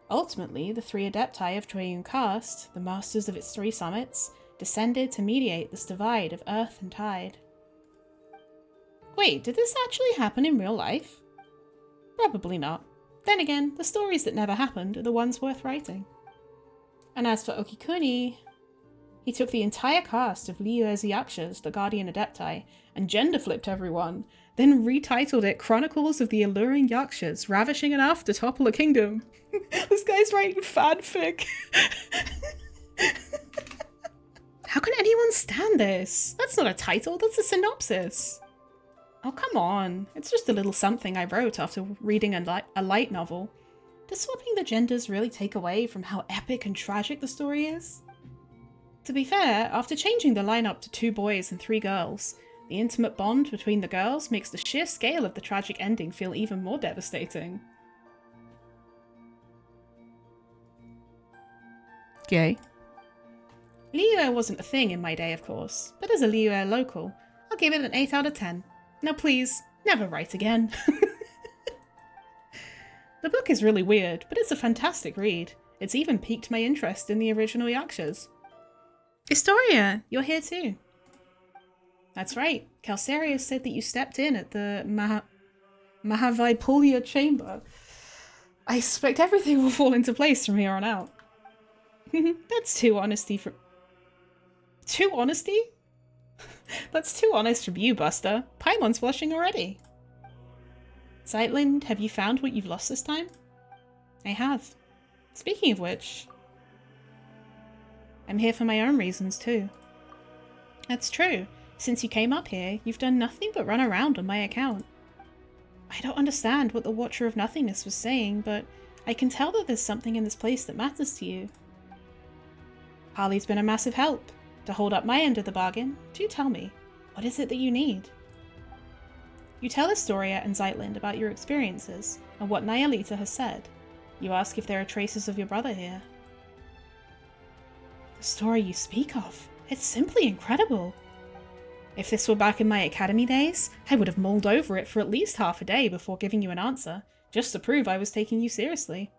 Ultimately, the 3 Adepti of Jueyun caste, the masters of its 3 summits, descended to mediate this divide of earth and tide. Wait, did this actually happen in real life? Probably not. Then again, the stories that never happened are the ones worth writing. And as for Okikuni, he took the entire cast of Liyue's Yakshas, the Guardian Adepti, and gender-flipped everyone, then retitled it Chronicles of the Alluring Yakshas, Ravishing Enough to Topple a Kingdom. This guy's writing fanfic. How can anyone stand this? That's not a title, that's a synopsis. Oh, come on. It's just a little something I wrote after reading a light novel. Does swapping the genders really take away from how epic and tragic the story is? To be fair, after changing the lineup to 2 boys and 3 girls, the intimate bond between the girls makes the sheer scale of the tragic ending feel even more devastating. Gay. Liyue wasn't a thing in my day, of course, but as a Liyue local, I'll give it an 8 out of 10. Now please, never write again. The book is really weird, but it's a fantastic read. It's even piqued my interest in the original Yakshas. Historia, you're here too. That's right, Calcarius said that you stepped in at the Mahavipulya chamber. I suspect everything will fall into place from here on out. That's too honesty from... Too honesty? That's too honest from you, Buster. Paimon's blushing already. Zeitland, have you found what you've lost this time? I have. Speaking of which, I'm here for my own reasons too. That's true. Since you came up here, you've done nothing but run around on my account. I don't understand what the Watcher of Nothingness was saying, but I can tell that there's something in this place that matters to you. Harley's been a massive help. To hold up my end of the bargain, do tell me, what is it that you need? You tell Astoria and Zeitland about your experiences and what Nyalita has said. You ask if there are traces of your brother here. The story you speak of, it's simply incredible. If this were back in my academy days, I would have mulled over it for at least half a day before giving you an answer, just to prove I was taking you seriously.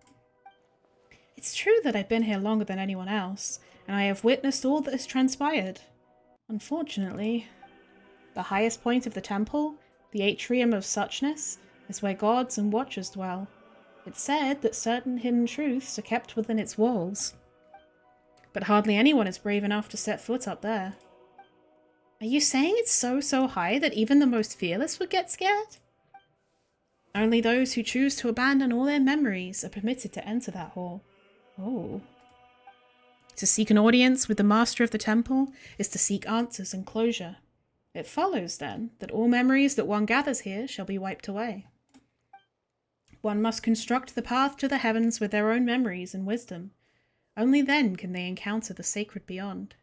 It's true that I've been here longer than anyone else, and I have witnessed all that has transpired. Unfortunately, the highest point of the temple, the Atrium of Suchness, is where gods and watchers dwell. It's said that certain hidden truths are kept within its walls. But hardly anyone is brave enough to set foot up there. Are you saying it's so high that even the most fearless would get scared? Only those who choose to abandon all their memories are permitted to enter that hall. Oh. To seek an audience with the master of the temple is to seek answers and closure. It follows, then, that all memories that one gathers here shall be wiped away. One must construct the path to the heavens with their own memories and wisdom. Only then can they encounter the sacred beyond.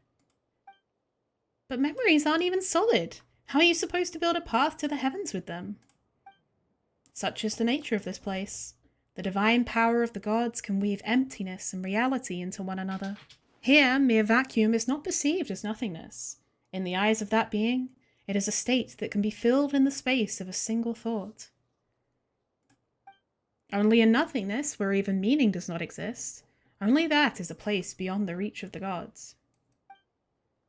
But memories aren't even solid. How are you supposed to build a path to the heavens with them? Such is the nature of this place. The divine power of the gods can weave emptiness and reality into one another. Here, mere vacuum is not perceived as nothingness. In the eyes of that being, it is a state that can be filled in the space of a single thought. Only in nothingness, where even meaning does not exist, only that is a place beyond the reach of the gods.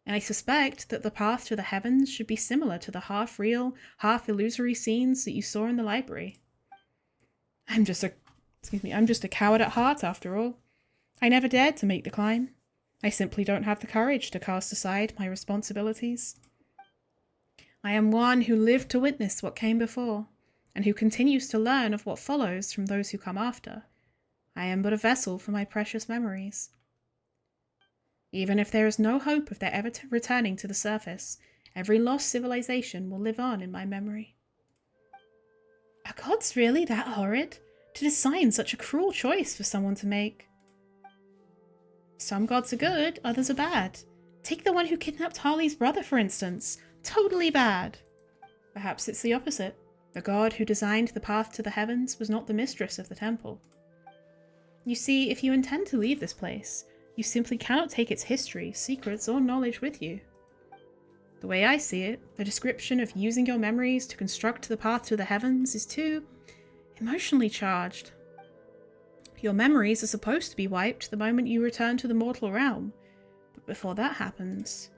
And I suspect that the path to the heavens should be similar to the half-real, half-illusory scenes that you saw in the library. I'm just a coward at heart, after all. I never dared to make the climb. I simply don't have the courage to cast aside my responsibilities. I am one who lived to witness what came before, and who continues to learn of what follows from those who come after. I am but a vessel for my precious memories. Even if there is no hope of their ever returning to the surface, every lost civilization will live on in my memory. Are gods really that horrid? To design such a cruel choice for someone to make? Some gods are good, others are bad. Take the one who kidnapped Harley's brother, for instance. Totally bad. Perhaps it's the opposite. The god who designed the path to the heavens was not the mistress of the temple. You see, if you intend to leave this place, you simply cannot take its history, secrets, or knowledge with you. The way I see it, the description of using your memories to construct the path to the heavens is too emotionally charged. Your memories are supposed to be wiped the moment you return to the mortal realm, but before that happens,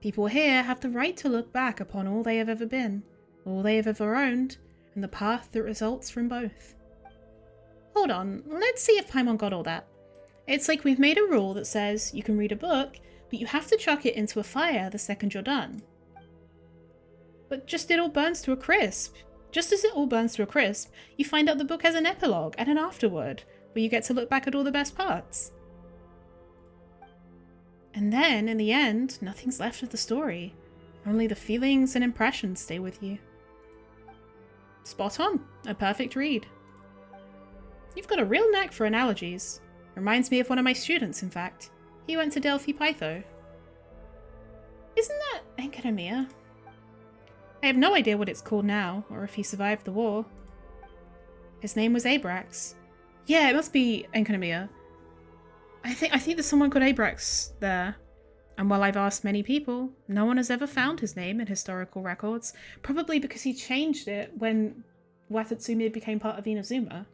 people here have the right to look back upon all they have ever been, all they have ever owned, and the path that results from both. Hold on, let's see if Paimon got all that. It's like we've made a rule that says you can read a book, but you have to chuck it into a fire the second you're done. But just as it all burns to a crisp, you find out the book has an epilogue and an afterword, where you get to look back at all the best parts. And then, in the end, nothing's left of the story. Only the feelings and impressions stay with you. Spot on. A perfect read. You've got a real knack for analogies. Reminds me of one of my students, in fact. He went to Delphi Pytho. Isn't that Enkanomiya? I have no idea what it's called now, or if he survived the war. His name was Abrax. Yeah, it must be Enkanomiya. I think there's someone called Abrax there. And while I've asked many people, no one has ever found his name in historical records, probably because he changed it when Watatsumi became part of Inazuma.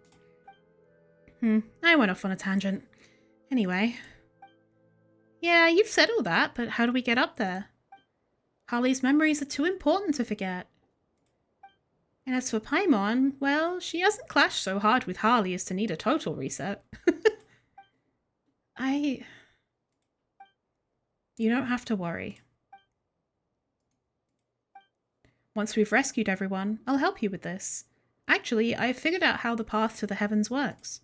I went off on a tangent. Anyway. Yeah, you've said all that, but how do we get up there? Harley's memories are too important to forget. And as for Paimon, well, she hasn't clashed so hard with Harley as to need a total reset. You don't have to worry. Once we've rescued everyone, I'll help you with this. Actually, I've figured out how the path to the heavens works.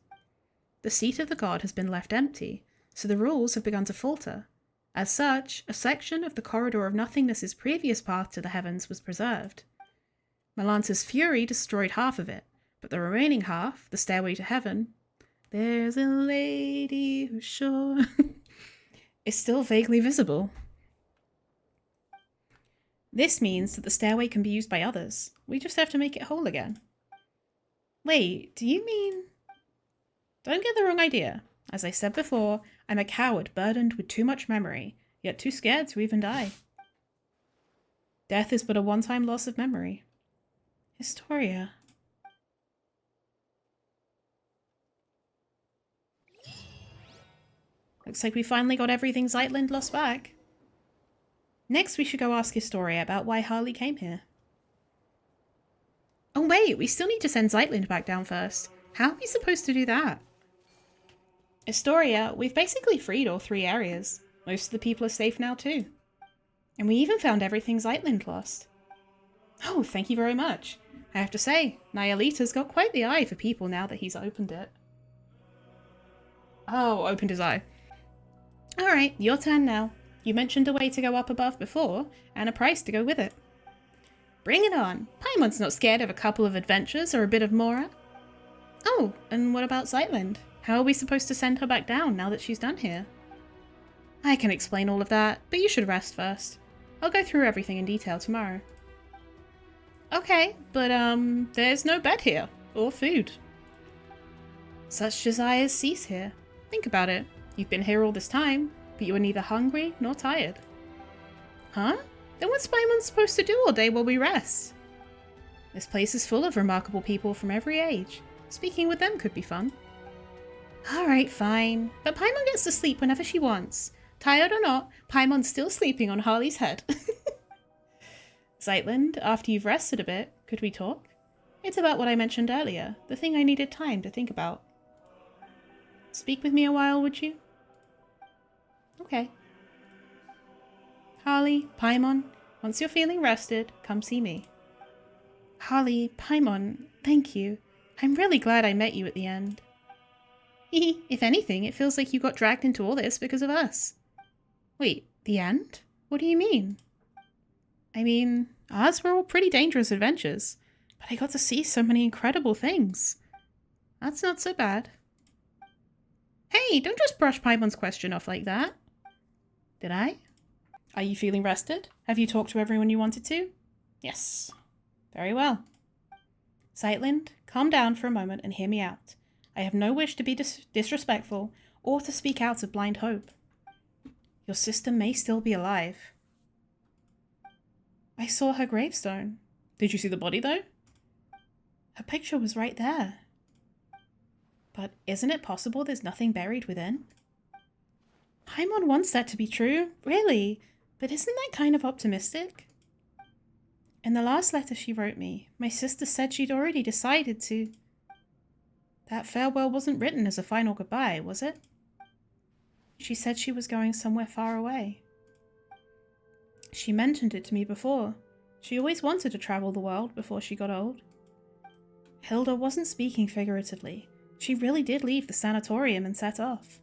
The seat of the god has been left empty, so the rules have begun to falter. As such, a section of the corridor of nothingness's previous path to the heavens was preserved. Melanta's fury destroyed half of it, but the remaining half, the stairway to heaven, there's a lady who's sure, is still vaguely visible. This means that the stairway can be used by others. We just have to make it whole again. Wait, do you mean... Don't get the wrong idea. As I said before, I'm a coward burdened with too much memory, yet too scared to even die. Death is but a one-time loss of memory. Historia. Looks like we finally got everything Zeitland lost back. Next, we should go ask Historia about why Harley came here. Oh wait, we still need to send Zeitland back down first. How are we supposed to do that? Historia, we've basically freed all 3 areas. Most of the people are safe now too. And we even found everything Zeitland lost. Oh, thank you very much. I have to say, Nyalita's got quite the eye for people now that he's opened it. Oh, opened his eye. Alright, your turn now. You mentioned a way to go up above before, and a price to go with it. Bring it on. Paimon's not scared of a couple of adventures or a bit of Mora. Oh, and what about Zeitland? How are we supposed to send her back down now that she's done here? I can explain all of that, but you should rest first. I'll go through everything in detail tomorrow. Okay, but there's no bed here, or food. Such desires cease here. Think about it. You've been here all this time, but you are neither hungry nor tired. Huh? Then what's Paimon supposed to do all day while we rest? This place is full of remarkable people from every age. Speaking with them could be fun. Alright, fine. But Paimon gets to sleep whenever she wants. Tired or not, Paimon's still sleeping on Harley's head. Zeitland, after you've rested a bit, could we talk? It's about what I mentioned earlier, the thing I needed time to think about. Speak with me a while, would you? Okay. Harley, Paimon, once you're feeling rested, come see me. Harley, Paimon, thank you. I'm really glad I met you at the end. If anything, it feels like you got dragged into all this because of us. Wait, the end? What do you mean? I mean, ours were all pretty dangerous adventures, but I got to see so many incredible things. That's not so bad. Hey, don't just brush Paimon's question off like that. Did I? Are you feeling rested? Have you talked to everyone you wanted to? Yes. Very well. Zeitland, calm down for a moment and hear me out. I have no wish to be disrespectful or to speak out of blind hope. Your sister may still be alive. I saw her gravestone. Did you see the body, though? Her picture was right there. But isn't it possible there's nothing buried within? Paimon wants that to be true, really, but isn't that kind of optimistic? In the last letter she wrote me, my sister said she'd already decided to... That farewell wasn't written as a final goodbye, was it? She said she was going somewhere far away. She mentioned it to me before. She always wanted to travel the world before she got old. Hilda wasn't speaking figuratively. She really did leave the sanatorium and set off.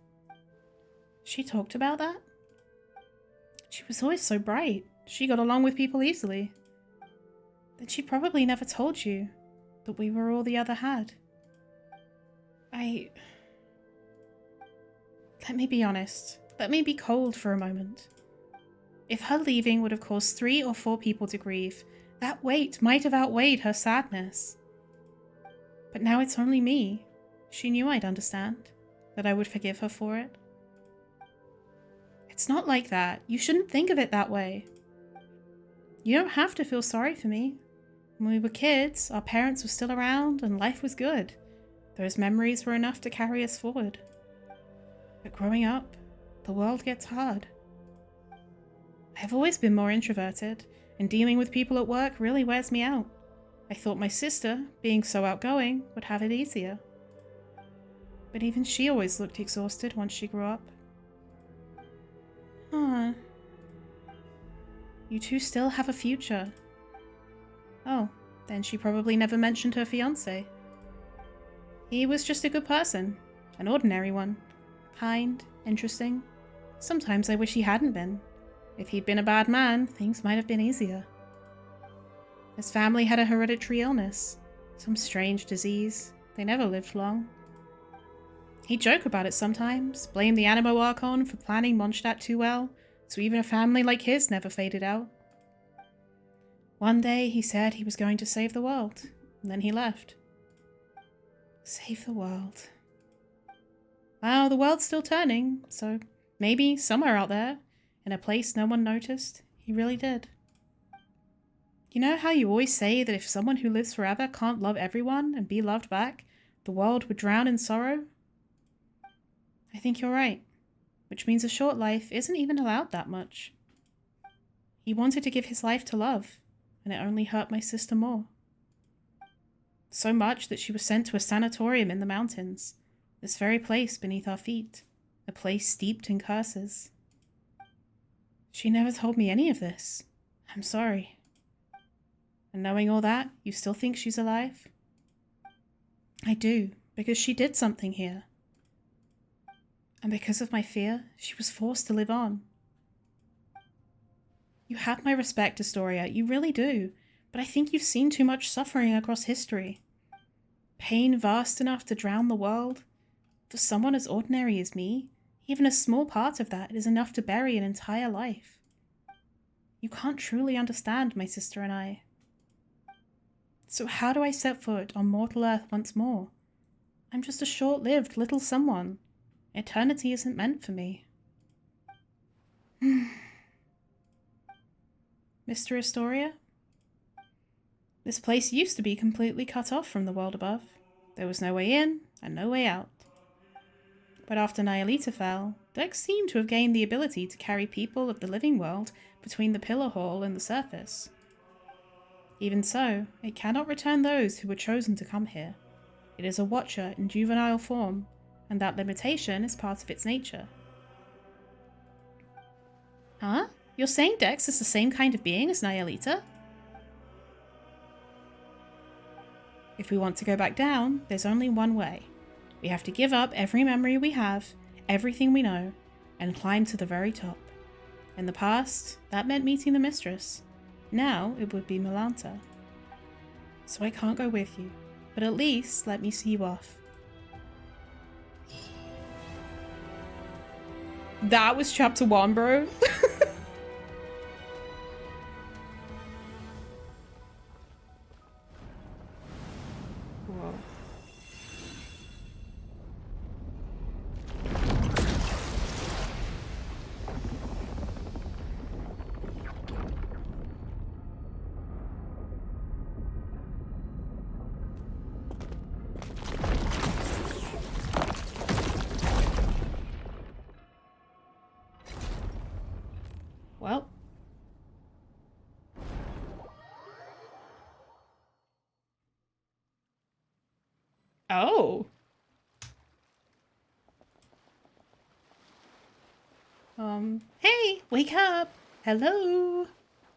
She talked about that? She was always so bright. She got along with people easily. Then she probably never told you that we were all the other had. Let me be honest. Let me be cold for a moment. If her leaving would have caused 3 or 4 people to grieve, that weight might have outweighed her sadness. But now it's only me. She knew I'd understand, that I would forgive her for it. It's not like that. You shouldn't think of it that way. You don't have to feel sorry for me. When we were kids, our parents were still around and life was good. Those memories were enough to carry us forward. But growing up, the world gets hard. I've always been more introverted, and dealing with people at work really wears me out. I thought my sister, being so outgoing, would have it easier. But even she always looked exhausted once she grew up. You two still have a future. Oh, then she probably never mentioned her fiancé. He was just a good person, an ordinary one. Kind, interesting. Sometimes I wish he hadn't been. If he'd been a bad man, things might have been easier. His family had a hereditary illness, some strange disease. They never lived long. He'd joke about it sometimes, blame the Animo Archon for planning Mondstadt too well, so even a family like his never faded out. One day he said he was going to save the world, and then he left. Save the world. Well, the world's still turning, so maybe somewhere out there, in a place no one noticed, he really did. You know how you always say that if someone who lives forever can't love everyone and be loved back, the world would drown in sorrow? I think you're right, which means a short life isn't even allowed that much. He wanted to give his life to love, and it only hurt my sister more. So much that she was sent to a sanatorium in the mountains, this very place beneath our feet, a place steeped in curses. She never told me any of this. I'm sorry. And knowing all that, you still think she's alive? I do, because she did something here. And because of my fear, she was forced to live on. You have my respect, Astoria, you really do, but I think you've seen too much suffering across history. Pain vast enough to drown the world. For someone as ordinary as me, even a small part of that is enough to bury an entire life. You can't truly understand my sister and I. So how do I set foot on mortal earth once more? I'm just a short-lived little someone. Eternity isn't meant for me. Mr. Astoria? This place used to be completely cut off from the world above. There was no way in and no way out. But after Nihilita fell, Dex seemed to have gained the ability to carry people of the living world between the pillar hall and the surface. Even so, it cannot return those who were chosen to come here. It is a watcher in juvenile form, and that limitation is part of its nature. Huh? You're saying Dex is the same kind of being as Nihilita? If we want to go back down, there's only one way. We have to give up every memory we have, everything we know, and climb to the very top. In the past, that meant meeting the mistress. Now, it would be Milanta. So I can't go with you, but at least let me see you off. That was chapter 1, bro. Whoa. Well. Oh. Hey, wake up. Hello.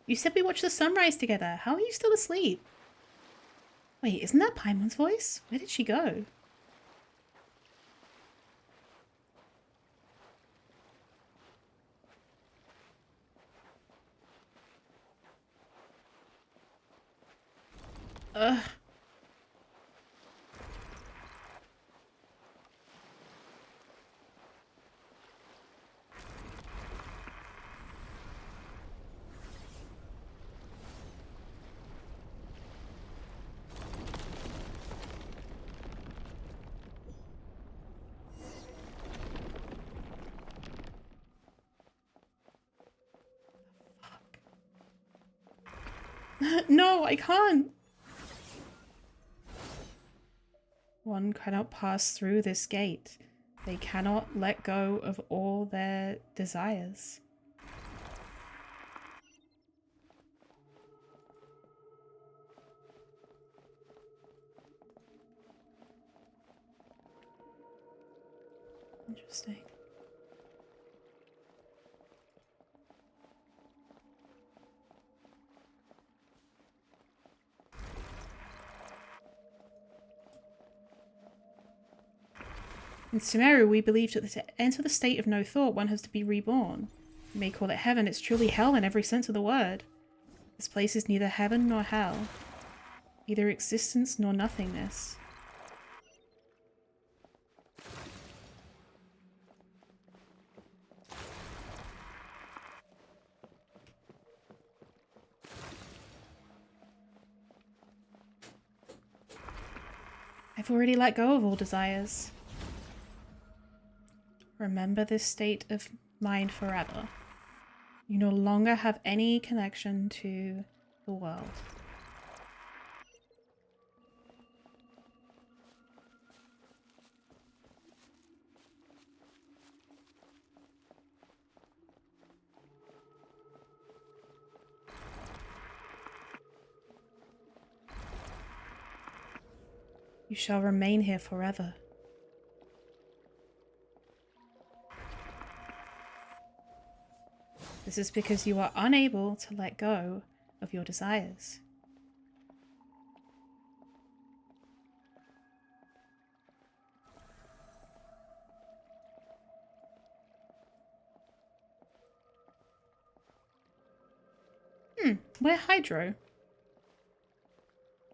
You said we watched the sunrise together. How are you still asleep? Wait, isn't that Paimon's voice? Where did she go? Ugh. No, I can't. One cannot pass through this gate. They cannot let go of all their desires. Interesting. In Sumeru, we believed that to enter the state of no thought, one has to be reborn. You may call it heaven, it's truly hell in every sense of the word. This place is neither heaven nor hell, either existence nor nothingness. I've already let go of all desires. Remember this state of mind forever. You no longer have any connection to the world. You shall remain here forever. This is because you are unable to let go of your desires. Where Hydro?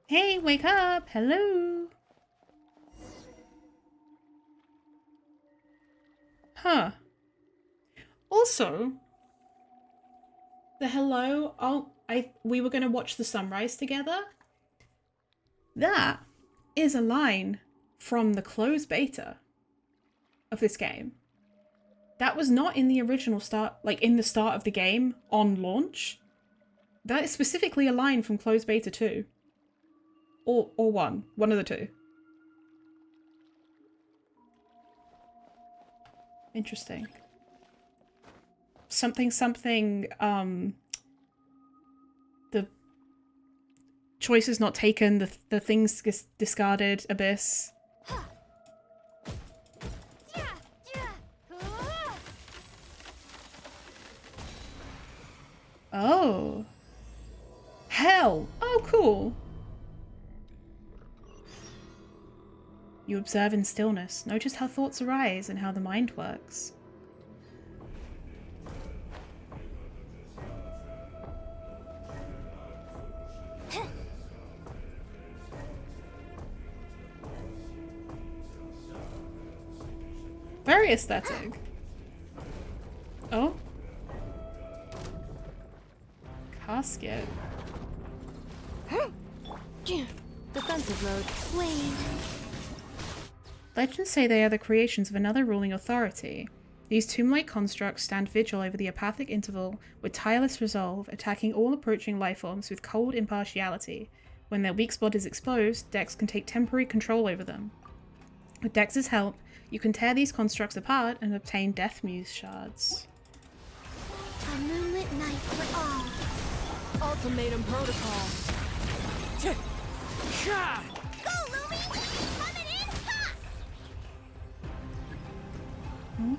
Hey, wake up! Hello! Huh. Also, the hello, we were going to watch the sunrise together. That is a line from the closed beta of this game. That was not in the original start, like in the start of the game on launch. That is specifically a line from closed beta 2. Or 1. One of the two. Interesting. Something, something, the choices not taken, the things discarded, abyss. Oh. Hell. Oh, cool. You observe in stillness. Notice how thoughts arise and how the mind works. Very aesthetic. Oh. Casket. Defensive mode. Wait. Legends say they are the creations of another ruling authority. These tomb-like constructs stand vigil over the apathic interval with tireless resolve, attacking all approaching lifeforms with cold impartiality. When their weak spot is exposed, Dex can take temporary control over them. With Dex's help, you can tear these constructs apart and obtain Death Muse shards. A moonlit night for all. Ultimatum protocol. Go, Lumi! Coming in hot! Hmm?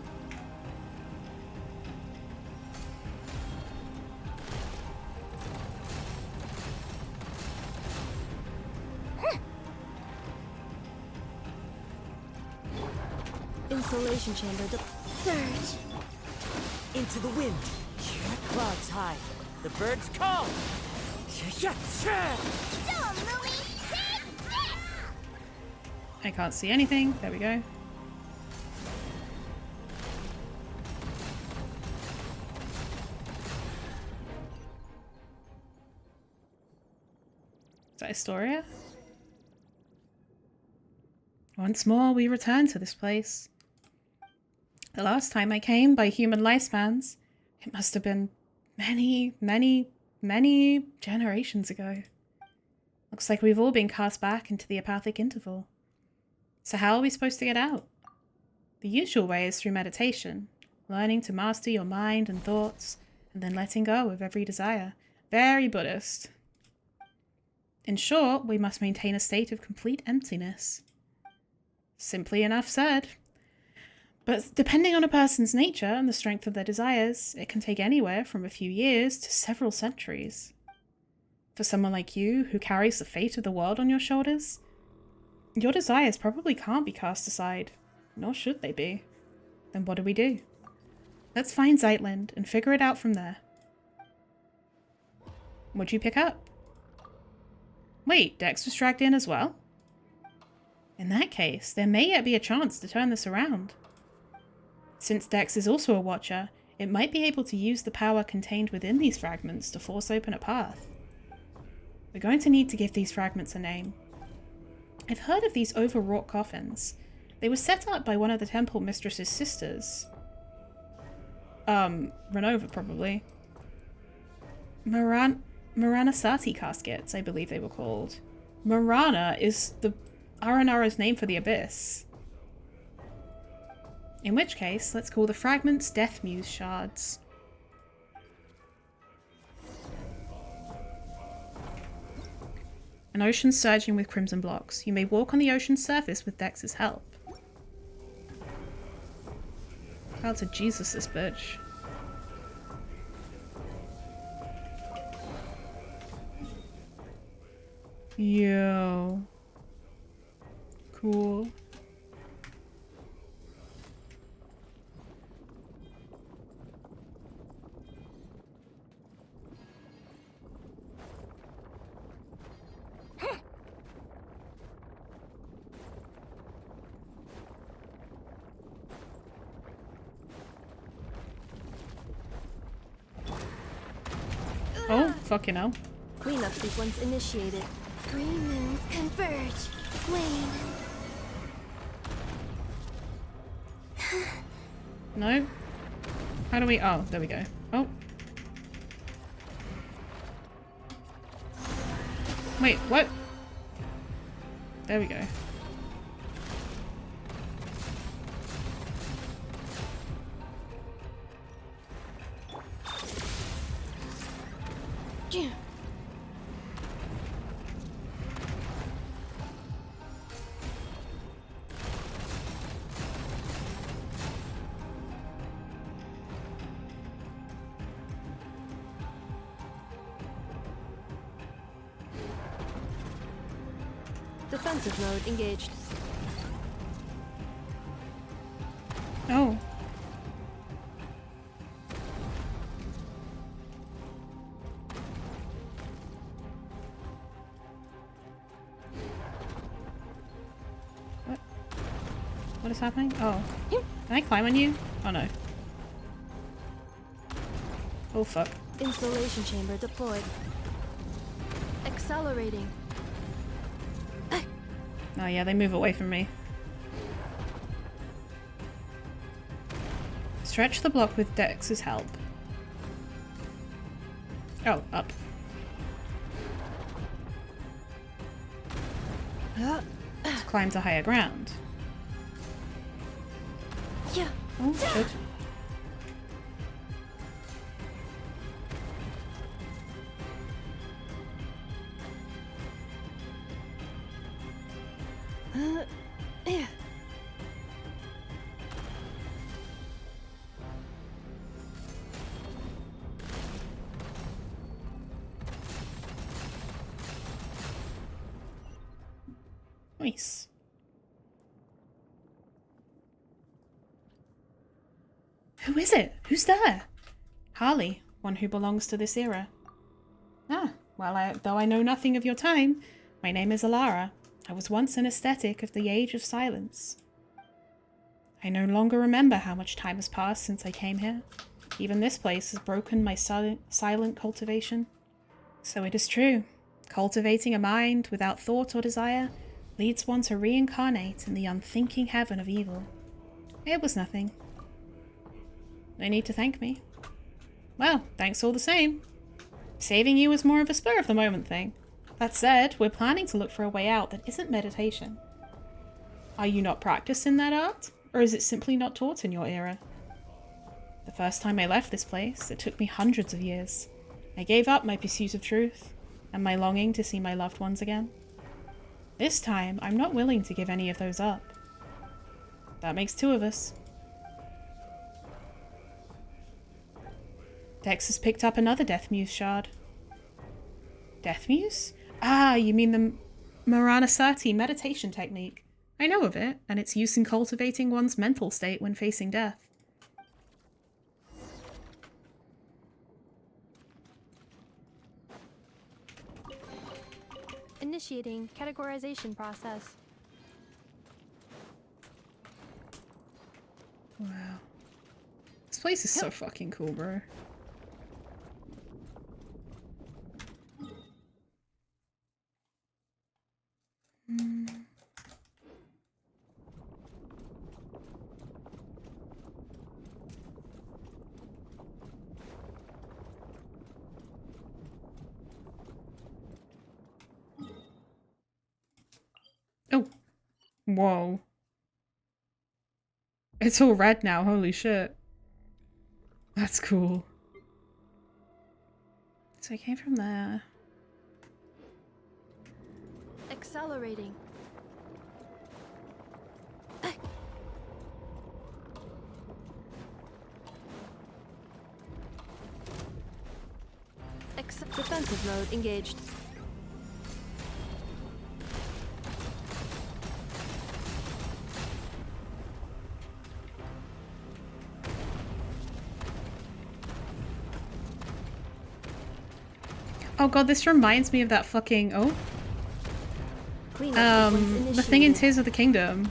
Insulation chamber. Surge. Into the wind. Clouds high. The birds call. Show 'em, Lumi! Take this! I can't see anything. There we go. Is that Astoria? Once more, we return to this place. The last time I came by human lifespans, it must have been many, many, many generations ago. Looks like we've all been cast back into the apathic interval. So how are we supposed to get out? The usual way is through meditation, learning to master your mind and thoughts, and then letting go of every desire. Very Buddhist. In short, we must maintain a state of complete emptiness. Simply enough said. But depending on a person's nature and the strength of their desires, it can take anywhere from a few years to several centuries. For someone like you, who carries the fate of the world on your shoulders, your desires probably can't be cast aside, nor should they be. Then what do? Let's find Zeitland and figure it out from there. What'd you pick up? Wait, Dex was dragged in as well? In that case, there may yet be a chance to turn this around. Since Dex is also a watcher, it might be able to use the power contained within these fragments to force open a path. We're going to need to give these fragments a name. I've heard of these overwrought coffins. They were set up by one of the temple mistress's sisters. Renova, probably. Maranasati caskets, I believe they were called. Marana is the Aranara's name for the abyss. In which case, let's call the fragments Death Muse shards. An ocean surging with crimson blocks. You may walk on the ocean's surface with Dex's help. How to Jesus this bitch. Yo. Cool. Oh, fucking hell. Cleanup sequence initiated. Green moons converge. Wane. No? How do we... Oh, there we go. Oh. Wait, what? There we go. Defensive mode engaged. Oh. What? What is happening? Oh. Can I climb on you? Oh no. Oh fuck. Installation chamber deployed. Accelerating. Oh yeah, they move away from me. Stretch the block with Dex's help. Oh, up. Let's climb to higher ground. Yeah. Oh, good. Yeah. Nice. Who is it? Who's there? Harley, one who belongs to this era. Ah, well, though I know nothing of your time, my name is Alara. I was once an aesthetic of the Age of Silence. I no longer remember how much time has passed since I came here. Even this place has broken my silent cultivation. So it is true. Cultivating a mind without thought or desire leads one to reincarnate in the unthinking heaven of evil. It was nothing. No need to thank me. Well, thanks all the same. Saving you was more of a spur of the moment thing. That said, we're planning to look for a way out that isn't meditation. Are you not practiced in that art? Or is it simply not taught in your era? The first time I left this place, it took me hundreds of years. I gave up my pursuit of truth, and my longing to see my loved ones again. This time, I'm not willing to give any of those up. That makes two of us. Dex has picked up another Death Muse shard. Death Muse? Ah, you mean the Maranasati meditation technique. I know of it, and its use in cultivating one's mental state when facing death. Initiating categorization process. Wow. This place is so fucking cool, bro. Oh. Whoa. It's all red now, holy shit. That's cool. So I came from there. Accelerating. Defensive mode engaged. Oh god, this reminds me of that fucking Cleanup sequence the thing in initiated. Tears of the Kingdom.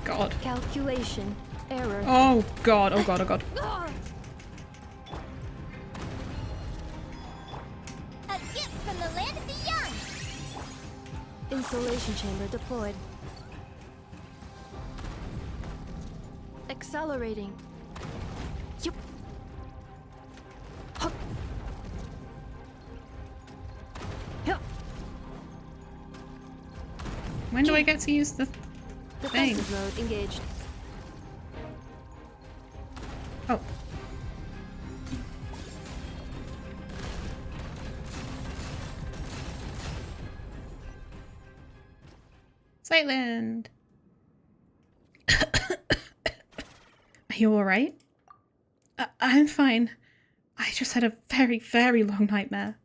God. Calculation error. Oh god, oh god, oh god. A gift from the land of the young! Installation chamber deployed. Accelerating. Yup. Hup. Yup. When do I get to use the thing? Defensive mode engaged. Oh. Sightland! Are you alright? I'm fine. I just had a very, very long nightmare.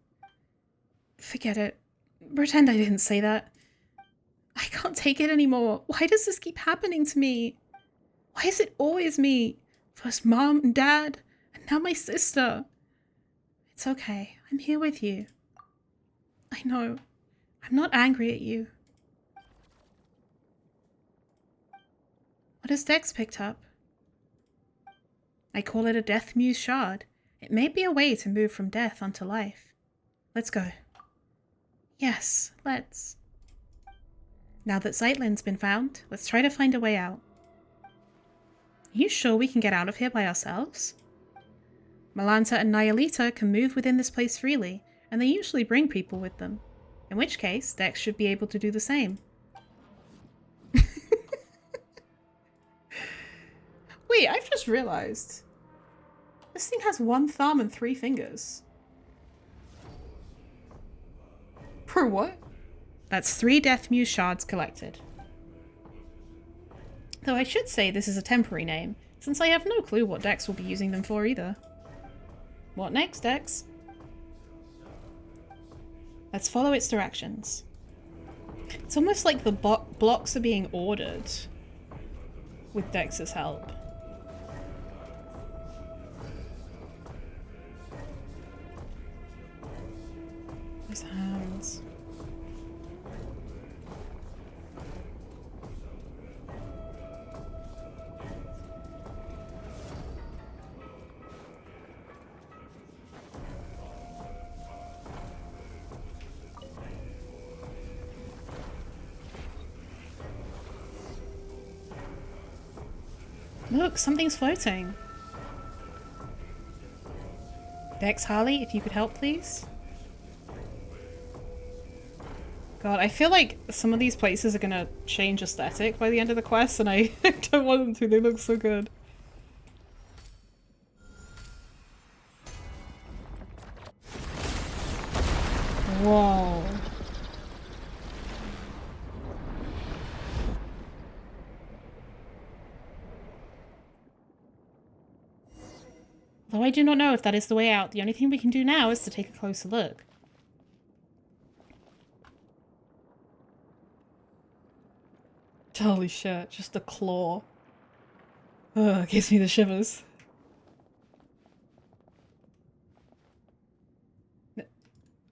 Forget it. Pretend I didn't say that. I can't take it anymore. Why does this keep happening to me? Why is it always me? First Mom and Dad, and now my sister. It's okay. I'm here with you. I know. I'm not angry at you. What has Dex picked up? I call it a Death Muse shard. It may be a way to move from death onto life. Let's go. Yes, let's. Now that Sightland's been found, let's try to find a way out. Are you sure we can get out of here by ourselves? Malanta and Nyalita can move within this place freely, and they usually bring people with them. In which case, Dex should be able to do the same. Wait, I've just realized. This thing has 1 thumb and 3 fingers. Per what? That's 3 Death Muse shards collected. Though I should say this is a temporary name, since I have no clue what Dex will be using them for either. What next, Dex? Let's follow its directions. It's almost like the blocks are being ordered with Dex's help. His hands. Look, something's floating. Dex, Harley, if you could help, please. God, I feel like some of these places are gonna change aesthetic by the end of the quest, and I don't want them to. They look so good. Whoa. Though I do not know if that is the way out, the only thing we can do now is to take a closer look. Holy shit, just a claw. Ugh, gives me the shivers.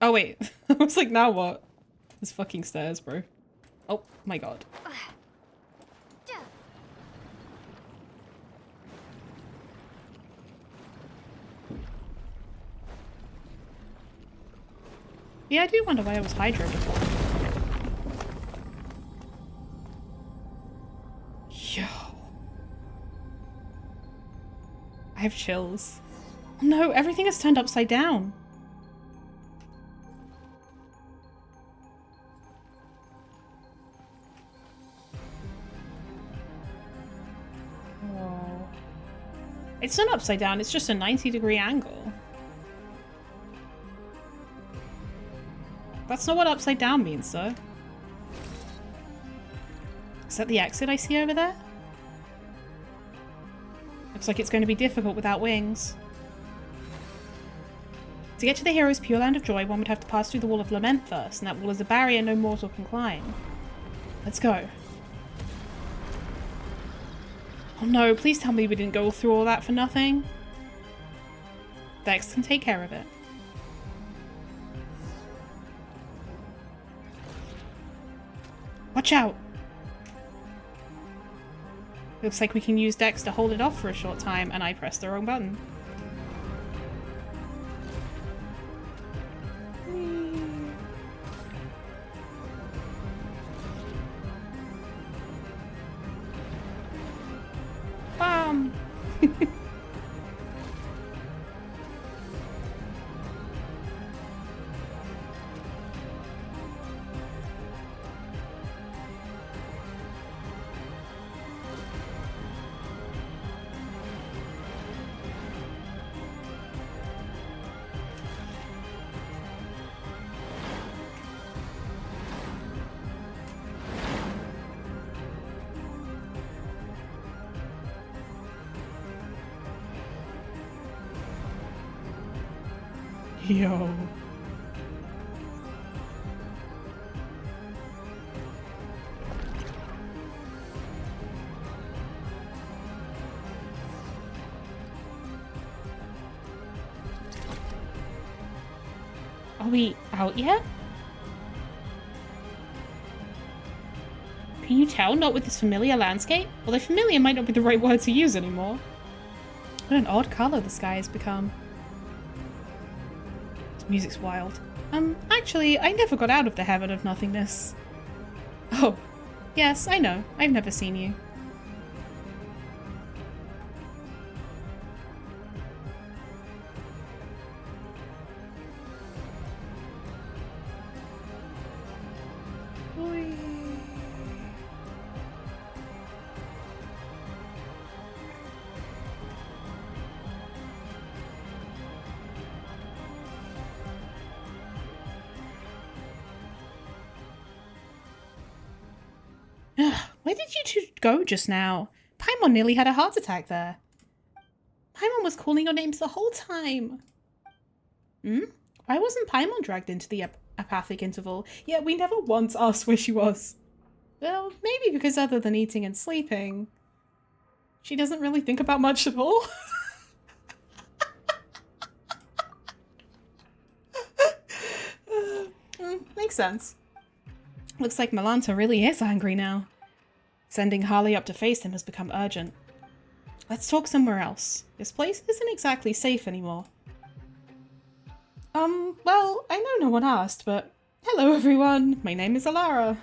Oh wait, I was like, now what? This fucking stairs, bro. Oh my god. Yeah, I do wonder why I was Hydra before. Yo. I have chills. Oh no, everything is turned upside down. Whoa. It's not upside down, it's just a 90-degree angle. That's not what upside down means, though. Is that the exit I see over there? Looks like it's going to be difficult without wings. To get to the hero's Pure Land of Joy, one would have to pass through the Wall of Lament first, and that wall is a barrier no mortal can climb. Let's go. Oh no, please tell me we didn't go through all that for nothing. Dex can take care of it. Watch out! Looks like we can use Dex to hold it off for a short time, and I pressed the wrong button. Bam! Yo. Are we out yet? Can you tell? Not with this familiar landscape? Although familiar might not be the right word to use anymore. What an odd colour the sky has become. This music's wild. Actually, I never got out of the heaven of nothingness. Oh, yes, I know. I've never seen you. Where did you two go just now? Paimon nearly had a heart attack there. Paimon was calling your names the whole time. Why wasn't Paimon dragged into the apathic interval? Yeah, we never once asked where she was. Well, maybe because other than eating and sleeping, she doesn't really think about much at all. Makes sense. Looks like Melanta really is angry now. Sending Harley up to face him has become urgent. Let's talk somewhere else. This place isn't exactly safe anymore. Well, I know no one asked, but hello everyone. My name is Alara.